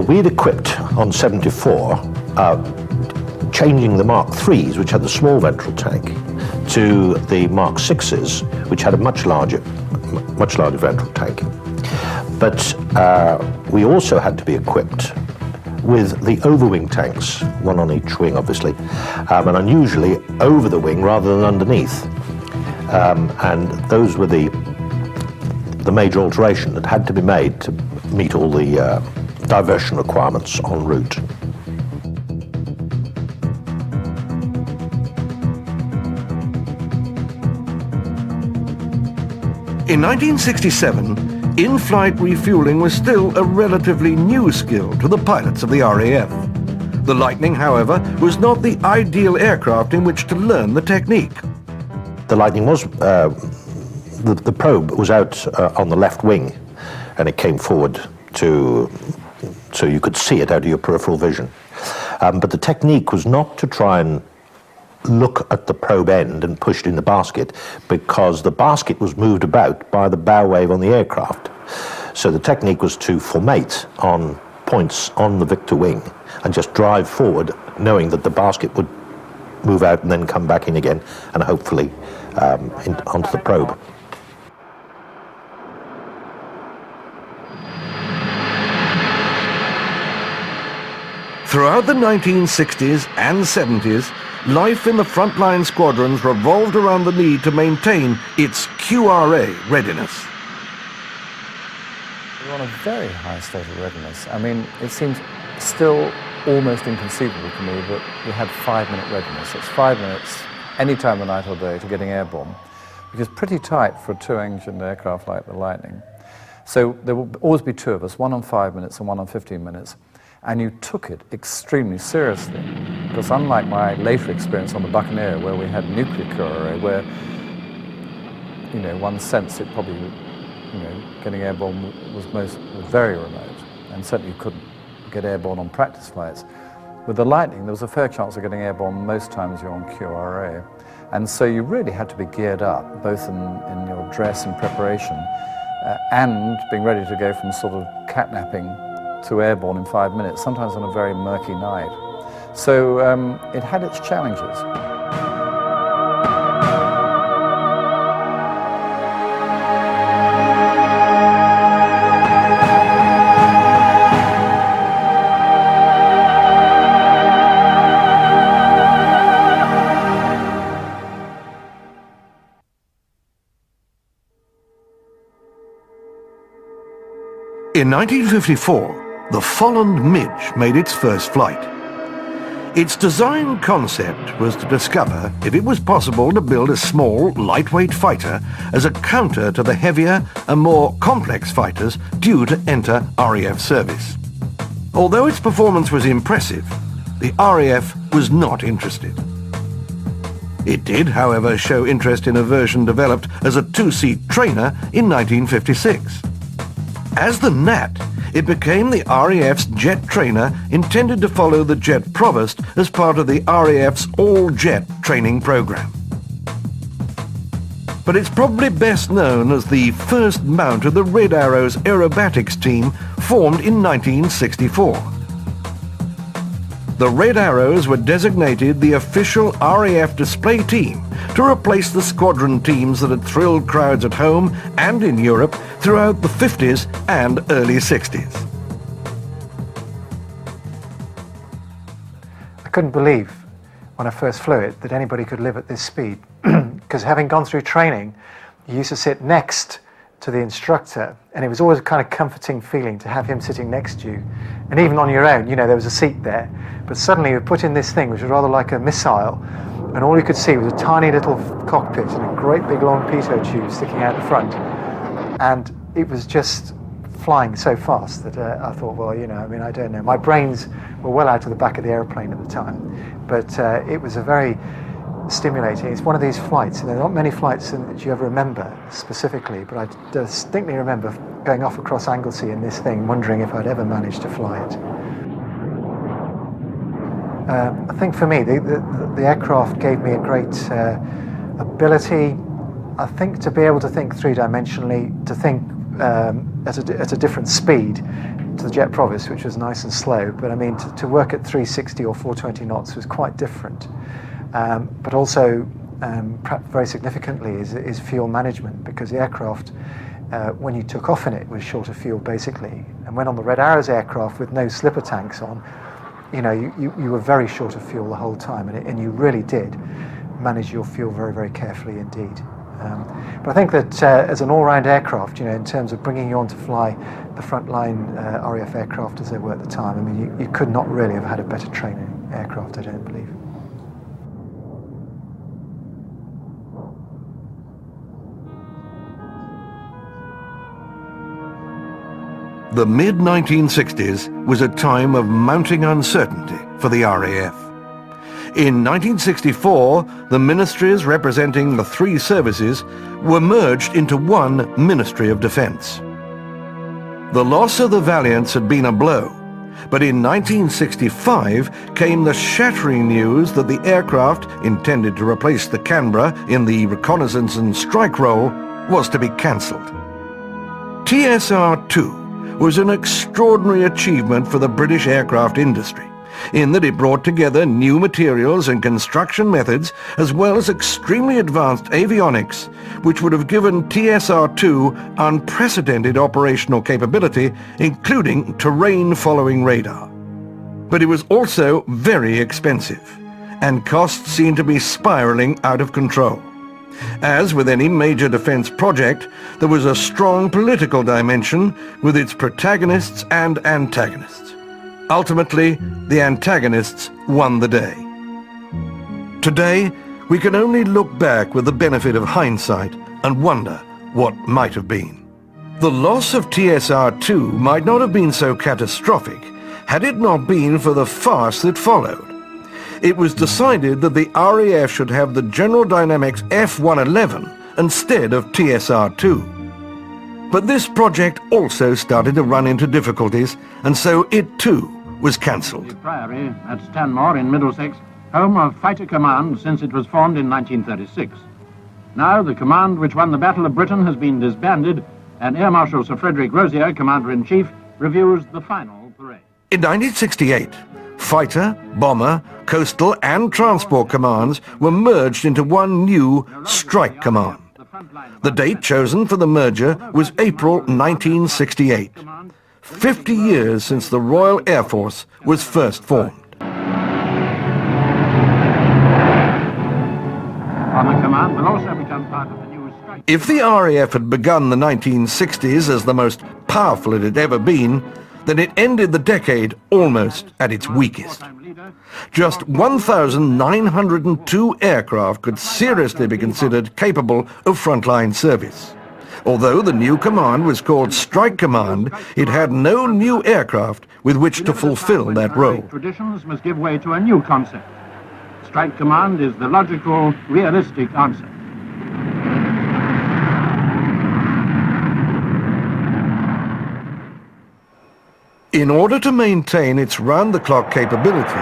We'd equipped on 74 changing the Mark IIIs, which had the small ventral tank, to the Mark VIs, which had a much larger ventral tank. But we also had to be equipped with the overwing tanks, one on each wing, obviously, and unusually over the wing rather than underneath. And those were the major alteration that had to be made to meet all the diversion requirements en route. In 1967, in-flight refueling was still a relatively new skill to the pilots of the RAF. The Lightning, however, was not the ideal aircraft in which to learn the technique. The Lightning was, the probe was out on the left wing, and it came forward so you could see it out of your peripheral vision. But the technique was not to try and look at the probe end and push it in the basket, because the basket was moved about by the bow wave on the aircraft. So the technique was to formate on points on the Victor wing and just drive forward, knowing that the basket would move out and then come back in again, and hopefully onto the probe. Throughout the 1960s and 70s, life in the frontline squadrons revolved around the need to maintain its QRA readiness. We're on a very high state of readiness. I mean, it seems still almost inconceivable to me that we had 5-minute readiness. It's 5 minutes, any time of night or day, to getting airborne, which is pretty tight for a 2-engined aircraft like the Lightning. So there will always be 2 of us, one on 5 minutes and one on 15 minutes. And you took it extremely seriously, because unlike my later experience on the Buccaneer, where we had nuclear QRA, where, you know, one sensed it probably, you know, getting airborne was very remote, and certainly you couldn't get airborne on practice flights. With the Lightning, there was a fair chance of getting airborne most times you're on QRA, and so you really had to be geared up, both in your dress and preparation, and being ready to go from sort of catnapping to airborne in 5 minutes, sometimes on a very murky night. So it had its challenges. In 1954, the Folland Midge made its first flight. Its design concept was to discover if it was possible to build a small, lightweight fighter as a counter to the heavier and more complex fighters due to enter RAF service. Although its performance was impressive, the RAF was not interested. It did, however, show interest in a version developed as a two-seat trainer in 1956. As the Gnat, it became the RAF's jet trainer intended to follow the Jet Provost as part of the RAF's all-jet training program. But it's probably best known as the first mount of the Red Arrow's aerobatics team formed in 1964. The Red Arrows were designated the official RAF display team to replace the squadron teams that had thrilled crowds at home and in Europe throughout the 50s and early 60s. I couldn't believe when I first flew it that anybody could live at this speed, because having gone through training, you used to sit next to the instructor, and it was always a kind of comforting feeling to have him sitting next to you. And even on your own, you know, there was a seat there, but suddenly you were put in this thing which was rather like a missile, and all you could see was a tiny little cockpit and a great big long pitot tube sticking out the front. And it was just flying so fast that I thought, well, you know, I mean, I don't know. My brains were well out of the back of the aeroplane at the time, but it was a very stimulating. It's one of these flights, and there are not many flights that you ever remember specifically, but I distinctly remember going off across Anglesey in this thing, wondering if I'd ever manage to fly it. I think for me, the aircraft gave me a great ability, I think, to be able to think three-dimensionally, to think at a different speed to the Jet Provost, which was nice and slow, but I mean, to work at 360 or 420 knots was quite different. But also, perhaps very significantly, is fuel management, because the aircraft, when you took off in it, was short of fuel, basically. And when on the Red Arrows aircraft with no slipper tanks on, you know, you were very short of fuel the whole time, and you really did manage your fuel very, very carefully indeed. But I think that as an all-round aircraft, you know, in terms of bringing you on to fly the frontline RAF aircraft as they were at the time, I mean, you could not really have had a better training aircraft, I don't believe. The mid-1960s was a time of mounting uncertainty for the RAF. In 1964, the ministries representing the three services were merged into one Ministry of Defence. The loss of the Valiants had been a blow, but in 1965 came the shattering news that the aircraft intended to replace the Canberra in the reconnaissance and strike role was to be cancelled. TSR-2 was an extraordinary achievement for the British aircraft industry, in that it brought together new materials and construction methods as well as extremely advanced avionics, which would have given TSR-2 unprecedented operational capability, including terrain-following radar. But it was also very expensive, and costs seemed to be spiralling out of control. As with any major defence project, there was a strong political dimension with its protagonists and antagonists. Ultimately, the antagonists won the day. Today, we can only look back with the benefit of hindsight and wonder what might have been. The loss of TSR-2 might not have been so catastrophic had it not been for the farce that followed. It was decided that the RAF should have the General Dynamics F-111 instead of TSR-2. But this project also started to run into difficulties, and so it too was cancelled. Priory at Stanmore in Middlesex, home of Fighter Command since it was formed in 1936. Now the command which won the Battle of Britain has been disbanded, and Air Marshal Sir Frederick Rosier, Commander-in-Chief, reviews the final parade. In 1968, Fighter, bomber, coastal and transport commands were merged into one new Strike Command. The date chosen for the merger was April 1968, 50 years since the Royal Air Force was first formed. Command will also become part of the new strike. If the RAF had begun the 1960s as the most powerful it had ever been, then it ended the decade almost at its weakest. Just 1,902 aircraft could seriously be considered capable of frontline service. Although the new command was called Strike Command, it had no new aircraft with which to fulfill that role. Traditions must give way to a new concept. Strike Command is the logical, realistic answer. In order to maintain its round-the-clock capability,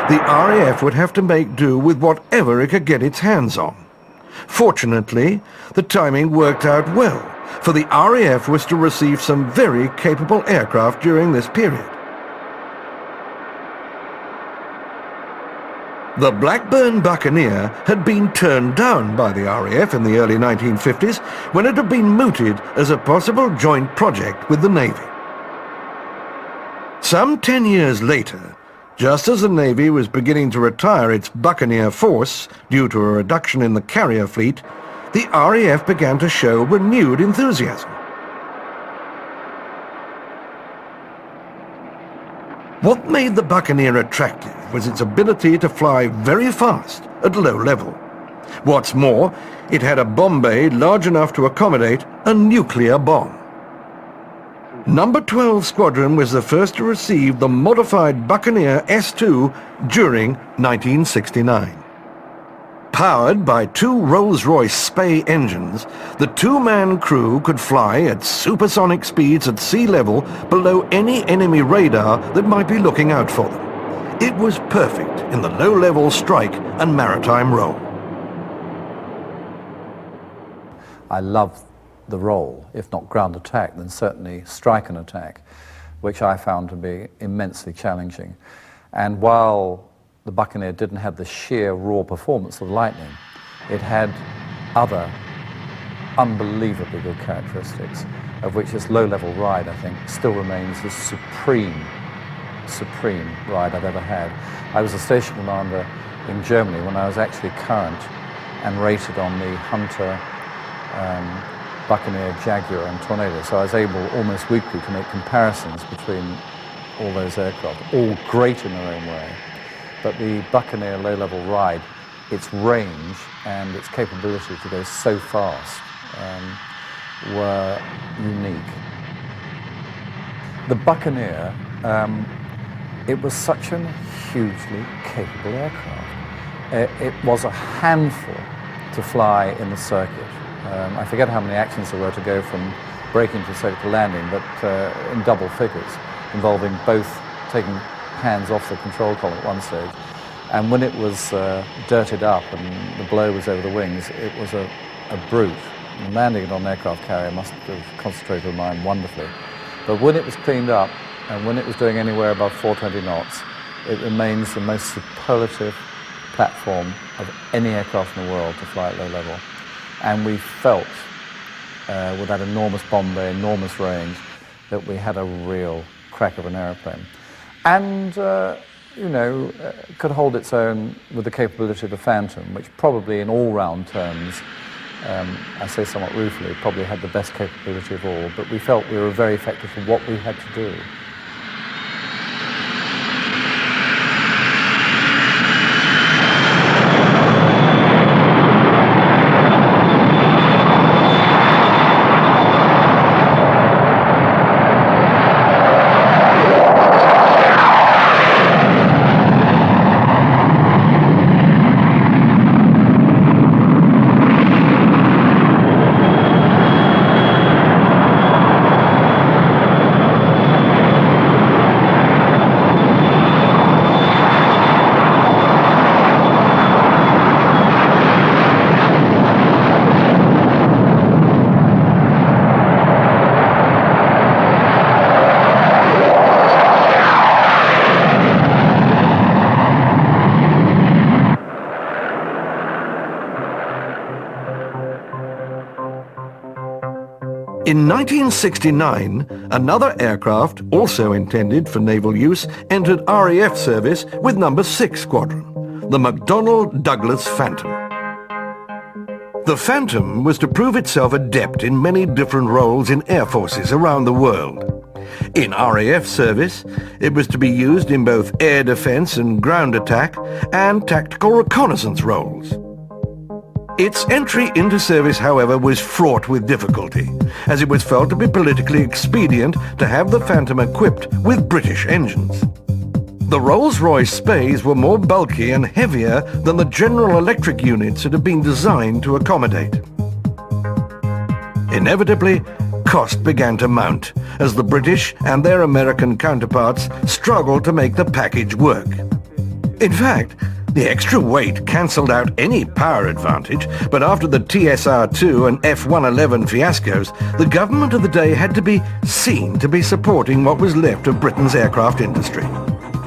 the RAF would have to make do with whatever it could get its hands on. Fortunately, the timing worked out well, for the RAF was to receive some very capable aircraft during this period. The Blackburn Buccaneer had been turned down by the RAF in the early 1950s when it had been mooted as a possible joint project with the Navy. Some 10 years later, just as the Navy was beginning to retire its Buccaneer force due to a reduction in the carrier fleet, the RAF began to show renewed enthusiasm. What made the Buccaneer attractive was its ability to fly very fast at low level. What's more, it had a bomb bay large enough to accommodate a nuclear bomb. Number 12 Squadron was the first to receive the modified Buccaneer S-2 during 1969. Powered by two Rolls-Royce Spey engines, the two-man crew could fly at supersonic speeds at sea level below any enemy radar that might be looking out for them. It was perfect in the low-level strike and maritime role. I love the role, if not ground attack, then certainly strike and attack, which I found to be immensely challenging. And while the Buccaneer didn't have the sheer raw performance of Lightning, it had other unbelievably good characteristics, of which its low-level ride, I think, still remains the supreme ride I've ever had. I was a station commander in Germany when I was actually current and rated on the Hunter, Buccaneer, Jaguar and Tornado, so I was able almost weekly to make comparisons between all those aircraft, all great in their own way. But the Buccaneer low-level ride, its range and its capability to go so fast were unique. The Buccaneer, it was such a hugely capable aircraft. It was a handful to fly in the circuit. I forget how many actions there were to go from braking to circuit landing, but in double figures, involving both taking hands off the control column at one stage. And when it was dirted up and the blow was over the wings, it was a brute. And landing it on an aircraft carrier must have concentrated the mind wonderfully. But when it was cleaned up, and when it was doing anywhere above 420 knots, it remains the most superlative platform of any aircraft in the world to fly at low level. And we felt, with that enormous bomb bay, enormous range, that we had a real crack of an aeroplane. And, could hold its own with the capability of the Phantom, which probably in all-round terms, I say somewhat ruefully, probably had the best capability of all, but we felt we were very effective for what we had to do. In 1969, another aircraft, also intended for naval use, entered RAF service with number 6 Squadron, the McDonnell Douglas Phantom. The Phantom was to prove itself adept in many different roles in air forces around the world. In RAF service, it was to be used in both air defense and ground attack and tactical reconnaissance roles. Its entry into service, however, was fraught with difficulty, as it was felt to be politically expedient to have the Phantom equipped with British engines. The Rolls-Royce Spays were more bulky and heavier than the General Electric units that had been designed to accommodate. Inevitably, cost began to mount as the British and their American counterparts struggled to make the package work. In fact, the extra weight cancelled out any power advantage, but after the TSR-2 and F-111 fiascos, the government of the day had to be seen to be supporting what was left of Britain's aircraft industry.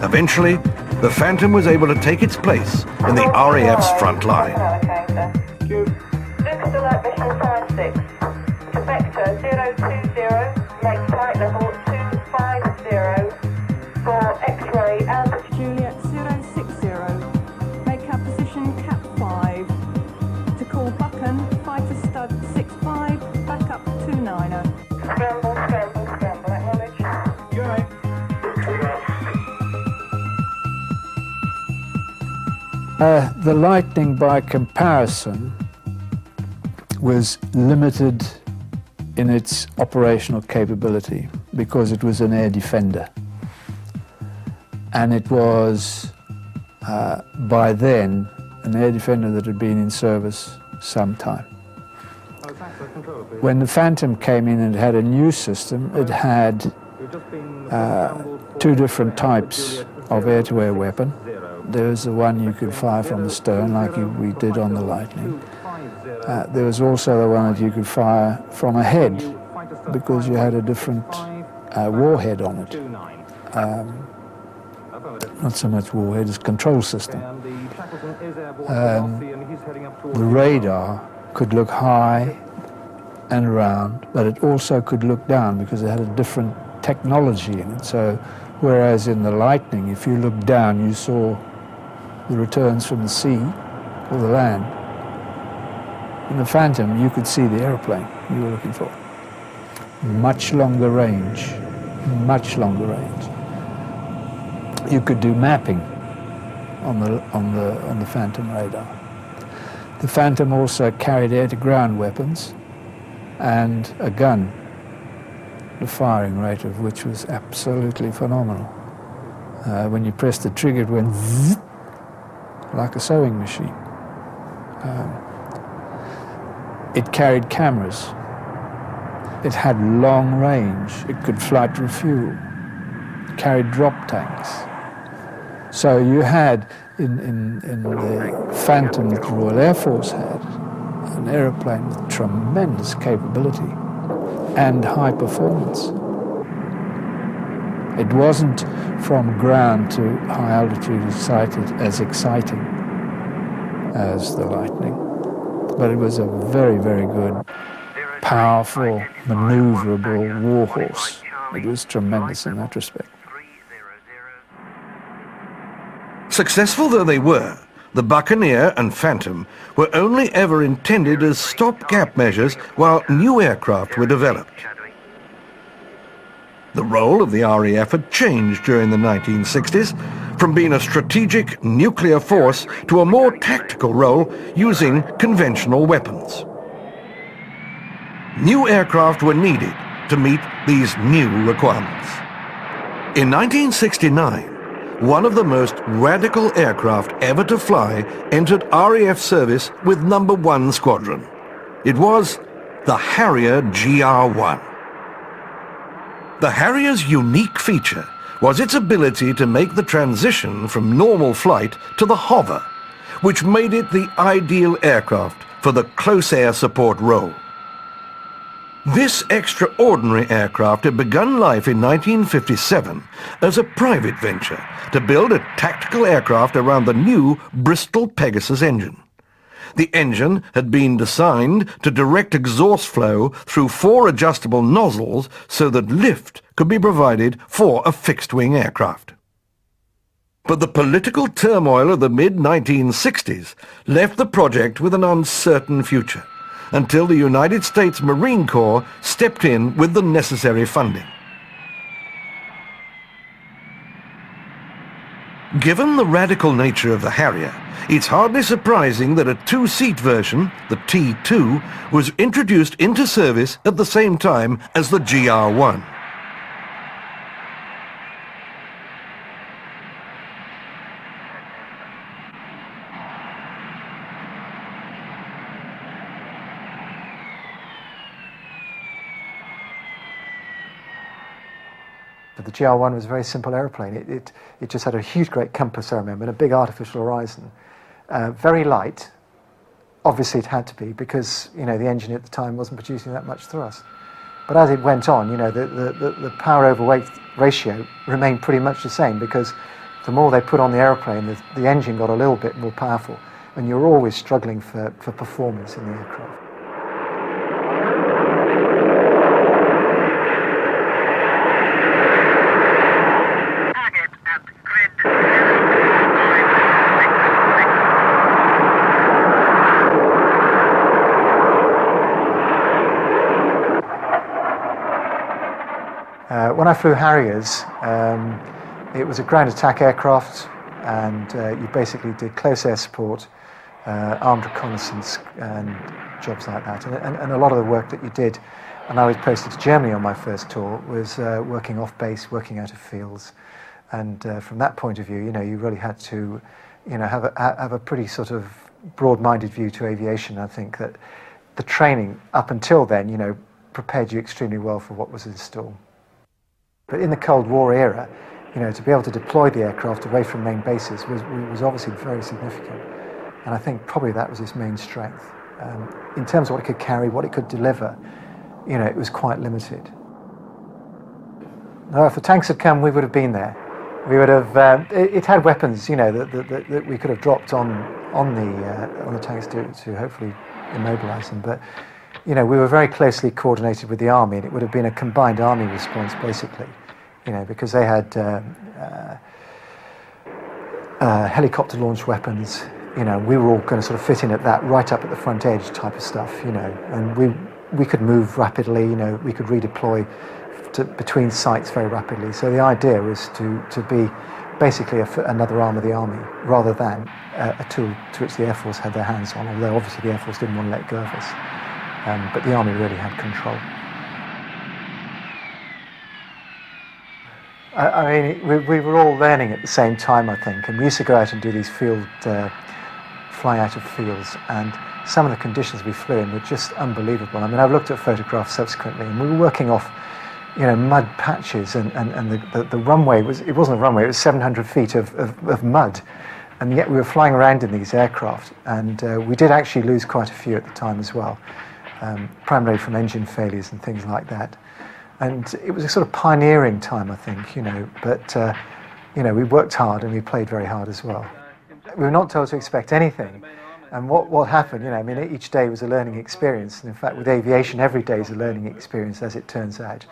Eventually, the Phantom was able to take its place in the RAF's front line. Lucas Alert Mission 56 to Vector 020, make flight level 250 for X-ray and Juliet 060, make our position cap 5 to call Buchan fighter stud 65, back up 290. Scramble, acknowledge. You're right. The Lightning, by comparison, was limited in its operational capability because it was an air defender. And it was, by then, an air defender that had been in service some time. When the Phantom came in and had a new system, it had 2 different types of air-to-air weapon. There was the one you could fire from the stern, like we did on the Lightning. There was also the one that you could fire from ahead, because you had a different warhead on it. Not so much warhead as control system. The radar could look high and round, but it also could look down because it had a different technology in it. So, whereas in the Lightning, if you looked down, you saw the returns from the sea or the land. In the Phantom, you could see the aeroplane you were looking for. Much longer range, much longer range. You could do mapping on the Phantom radar. The Phantom also carried air-to-ground weapons and a gun, the firing rate of which was absolutely phenomenal. When you pressed the trigger, it went zzz, like a sewing machine. It carried cameras. It had long range. It could flight refuel. It carried drop tanks. So you had, in the Phantom that the Royal Air Force had, an aeroplane with tremendous capability and high performance. It wasn't from ground to high altitude as exciting as the Lightning, but it was a very, very good, powerful, maneuverable warhorse. It was tremendous in that respect. Successful though they were, the Buccaneer and Phantom were only ever intended as stopgap measures while new aircraft were developed. The role of the RAF had changed during the 1960s, from being a strategic nuclear force to a more tactical role using conventional weapons. New aircraft were needed to meet these new requirements. In 1969, one of the most radical aircraft ever to fly entered RAF service with number 1 Squadron. It was the Harrier GR-1. The Harrier's unique feature was its ability to make the transition from normal flight to the hover, which made it the ideal aircraft for the close air support role. This extraordinary aircraft had begun life in 1957 as a private venture to build a tactical aircraft around the new Bristol Pegasus engine. The engine had been designed to direct exhaust flow through 4 adjustable nozzles so that lift could be provided for a fixed-wing aircraft. But the political turmoil of the mid-1960s left the project with an uncertain future, until the United States Marine Corps stepped in with the necessary funding. Given the radical nature of the Harrier, it's hardly surprising that a 2-seat version, the T2, was introduced into service at the same time as the GR1. The GR1 was a very simple aeroplane. It just had a huge, great compass, I remember, and a big artificial horizon. Very light. Obviously, it had to be because the engine at the time wasn't producing that much thrust. But as it went on, the power over weight ratio remained pretty much the same because the more they put on the aeroplane, the engine got a little bit more powerful, and you're always struggling for performance in the aircraft. When I flew Harriers, it was a ground attack aircraft, and you basically did close air support, armed reconnaissance, and jobs like that. And a lot of the work that you did, and I was posted to Germany on my first tour, was working off base, working out of fields. And from that point of view, you really had to, have a pretty sort of broad-minded view to aviation. I think that the training up until then, prepared you extremely well for what was in store. But in the Cold War era, to be able to deploy the aircraft away from main bases was obviously very significant. And I think probably that was its main strength. In terms of what it could carry, what it could deliver, it was quite limited. Now, if the tanks had come, we would have been there. We would have. It had weapons, that we could have dropped on the tanks to hopefully immobilise them. But we were very closely coordinated with the army, and it would have been a combined army response, basically. Because they had helicopter launched weapons. We were all going to sort of fit in at that, right up at the front edge type of stuff. And we could move rapidly. We could redeploy between sites very rapidly. So the idea was to be basically another arm of the army, rather than a tool to which the Air Force had their hands on. Although obviously the Air Force didn't want to let go of us, but the army really had control. I mean, we were all learning at the same time, I think, and we used to go out and do these fly out of fields, and some of the conditions we flew in were just unbelievable. I mean, I've looked at photographs subsequently, and we were working off, mud patches, and the runway it wasn't a runway, it was 700 feet of mud, and yet we were flying around in these aircraft, and we did actually lose quite a few at the time as well, primarily from engine failures and things like that. And it was a sort of pioneering time, I think, but, we worked hard and we played very hard as well. We were not told to expect anything. And what happened, each day was a learning experience. And in fact, with aviation, every day is a learning experience, as it turns out.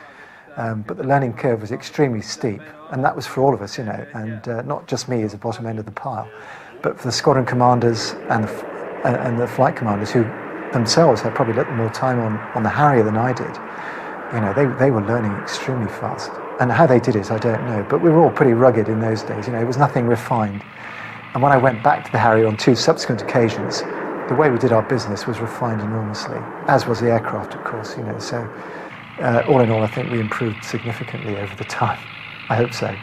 But the learning curve was extremely steep. And that was for all of us, and not just me as the bottom end of the pile, but for the squadron commanders and the flight commanders, who themselves had probably a little more time on the Harrier than I did. They were learning extremely fast. And how they did it, I don't know. But we were all pretty rugged in those days. It was nothing refined. And when I went back to the Harrier on 2 subsequent occasions, the way we did our business was refined enormously, as was the aircraft, of course. So all in all, I think we improved significantly over the time. I hope so.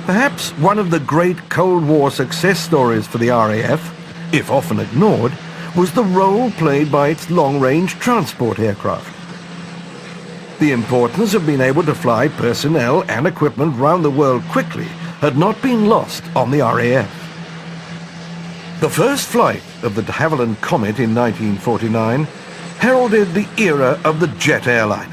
Perhaps one of the great Cold War success stories for the RAF, if often ignored, was the role played by its long-range transport aircraft. The importance of being able to fly personnel and equipment round the world quickly had not been lost on the RAF. The first flight of the de Havilland Comet in 1949 heralded the era of the jet airliner.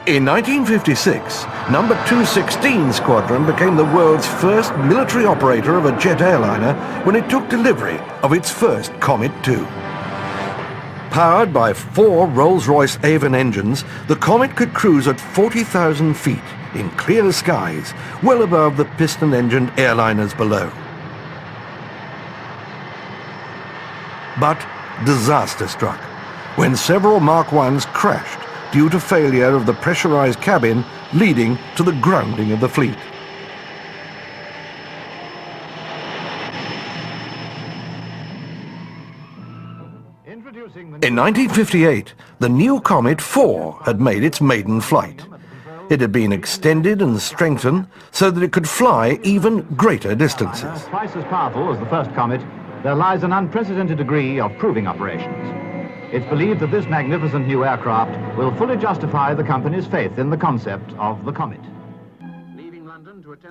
In 1956, number 216 Squadron became the world's first military operator of a jet airliner when it took delivery of its first Comet II. Powered by 4 Rolls-Royce Avon engines, the Comet could cruise at 40,000 feet in clear skies, well above the piston-engined airliners below. But disaster struck when several Mark I's crashed due to failure of the pressurized cabin, leading to the grounding of the fleet. In 1958, the new Comet IV had made its maiden flight. It had been extended and strengthened so that it could fly even greater distances. Twice as powerful as the first Comet, there lies an unprecedented degree of proving operations. It's believed that this magnificent new aircraft will fully justify the company's faith in the concept of the Comet.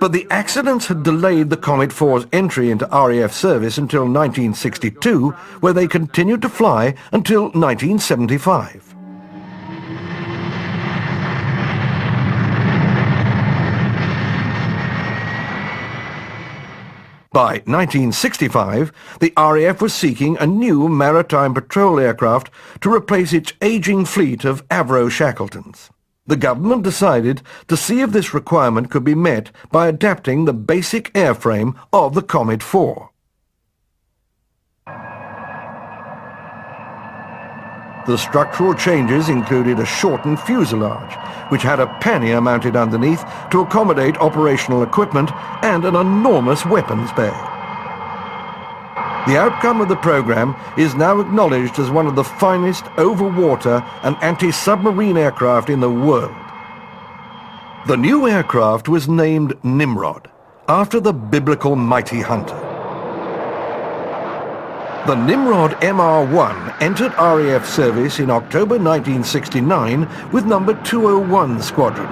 But the accidents had delayed the Comet IV's entry into RAF service until 1962, where they continued to fly until 1975. By 1965, the RAF was seeking a new maritime patrol aircraft to replace its aging fleet of Avro Shackletons. The government decided to see if this requirement could be met by adapting the basic airframe of the Comet IV. The structural changes included a shortened fuselage, which had a pannier mounted underneath to accommodate operational equipment, and an enormous weapons bay. The outcome of the program is now acknowledged as one of the finest over-water and anti-submarine aircraft in the world. The new aircraft was named Nimrod, after the biblical mighty hunter. The Nimrod MR-1 entered RAF service in October 1969 with number 201 Squadron.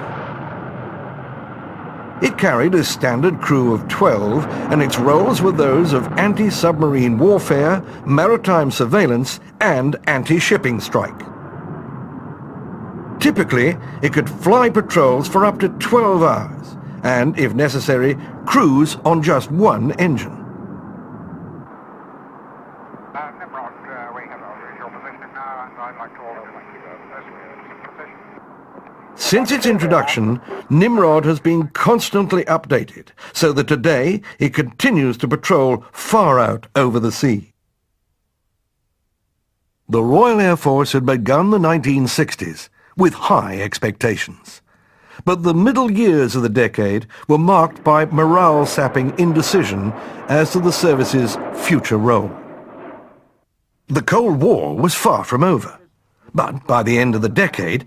It carried a standard crew of 12, and its roles were those of anti-submarine warfare, maritime surveillance, and anti-shipping strike. Typically, it could fly patrols for up to 12 hours, and, if necessary, cruise on just one engine. Since its introduction, Nimrod has been constantly updated, so that today it continues to patrol far out over the sea. The Royal Air Force had begun the 1960s with high expectations. But the middle years of the decade were marked by morale-sapping indecision as to the service's future role. The Cold War was far from over, but by the end of the decade,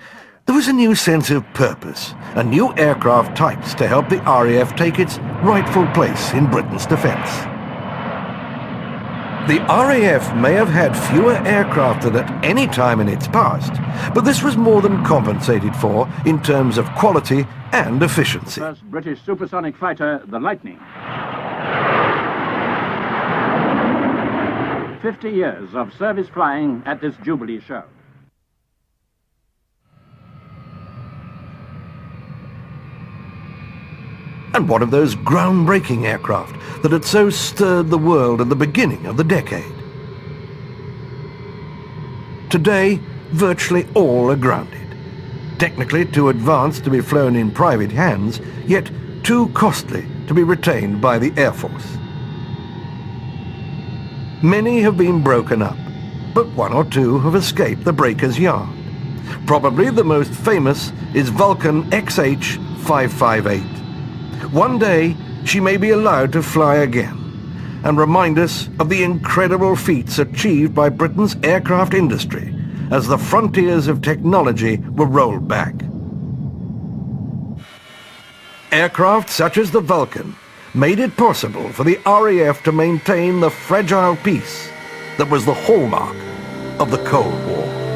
there was a new sense of purpose, and new aircraft types to help the RAF take its rightful place in Britain's defence. The RAF may have had fewer aircraft than at any time in its past, but this was more than compensated for in terms of quality and efficiency. First British supersonic fighter, the Lightning. 50 years of service flying at this Jubilee show. And one of those groundbreaking aircraft that had so stirred the world at the beginning of the decade. Today, virtually all are grounded. Technically too advanced to be flown in private hands, yet too costly to be retained by the Air Force. Many have been broken up, but one or two have escaped the breaker's yard. Probably the most famous is Vulcan XH-558. One day, she may be allowed to fly again and remind us of the incredible feats achieved by Britain's aircraft industry as the frontiers of technology were rolled back. Aircraft such as the Vulcan made it possible for the RAF to maintain the fragile peace that was the hallmark of the Cold War.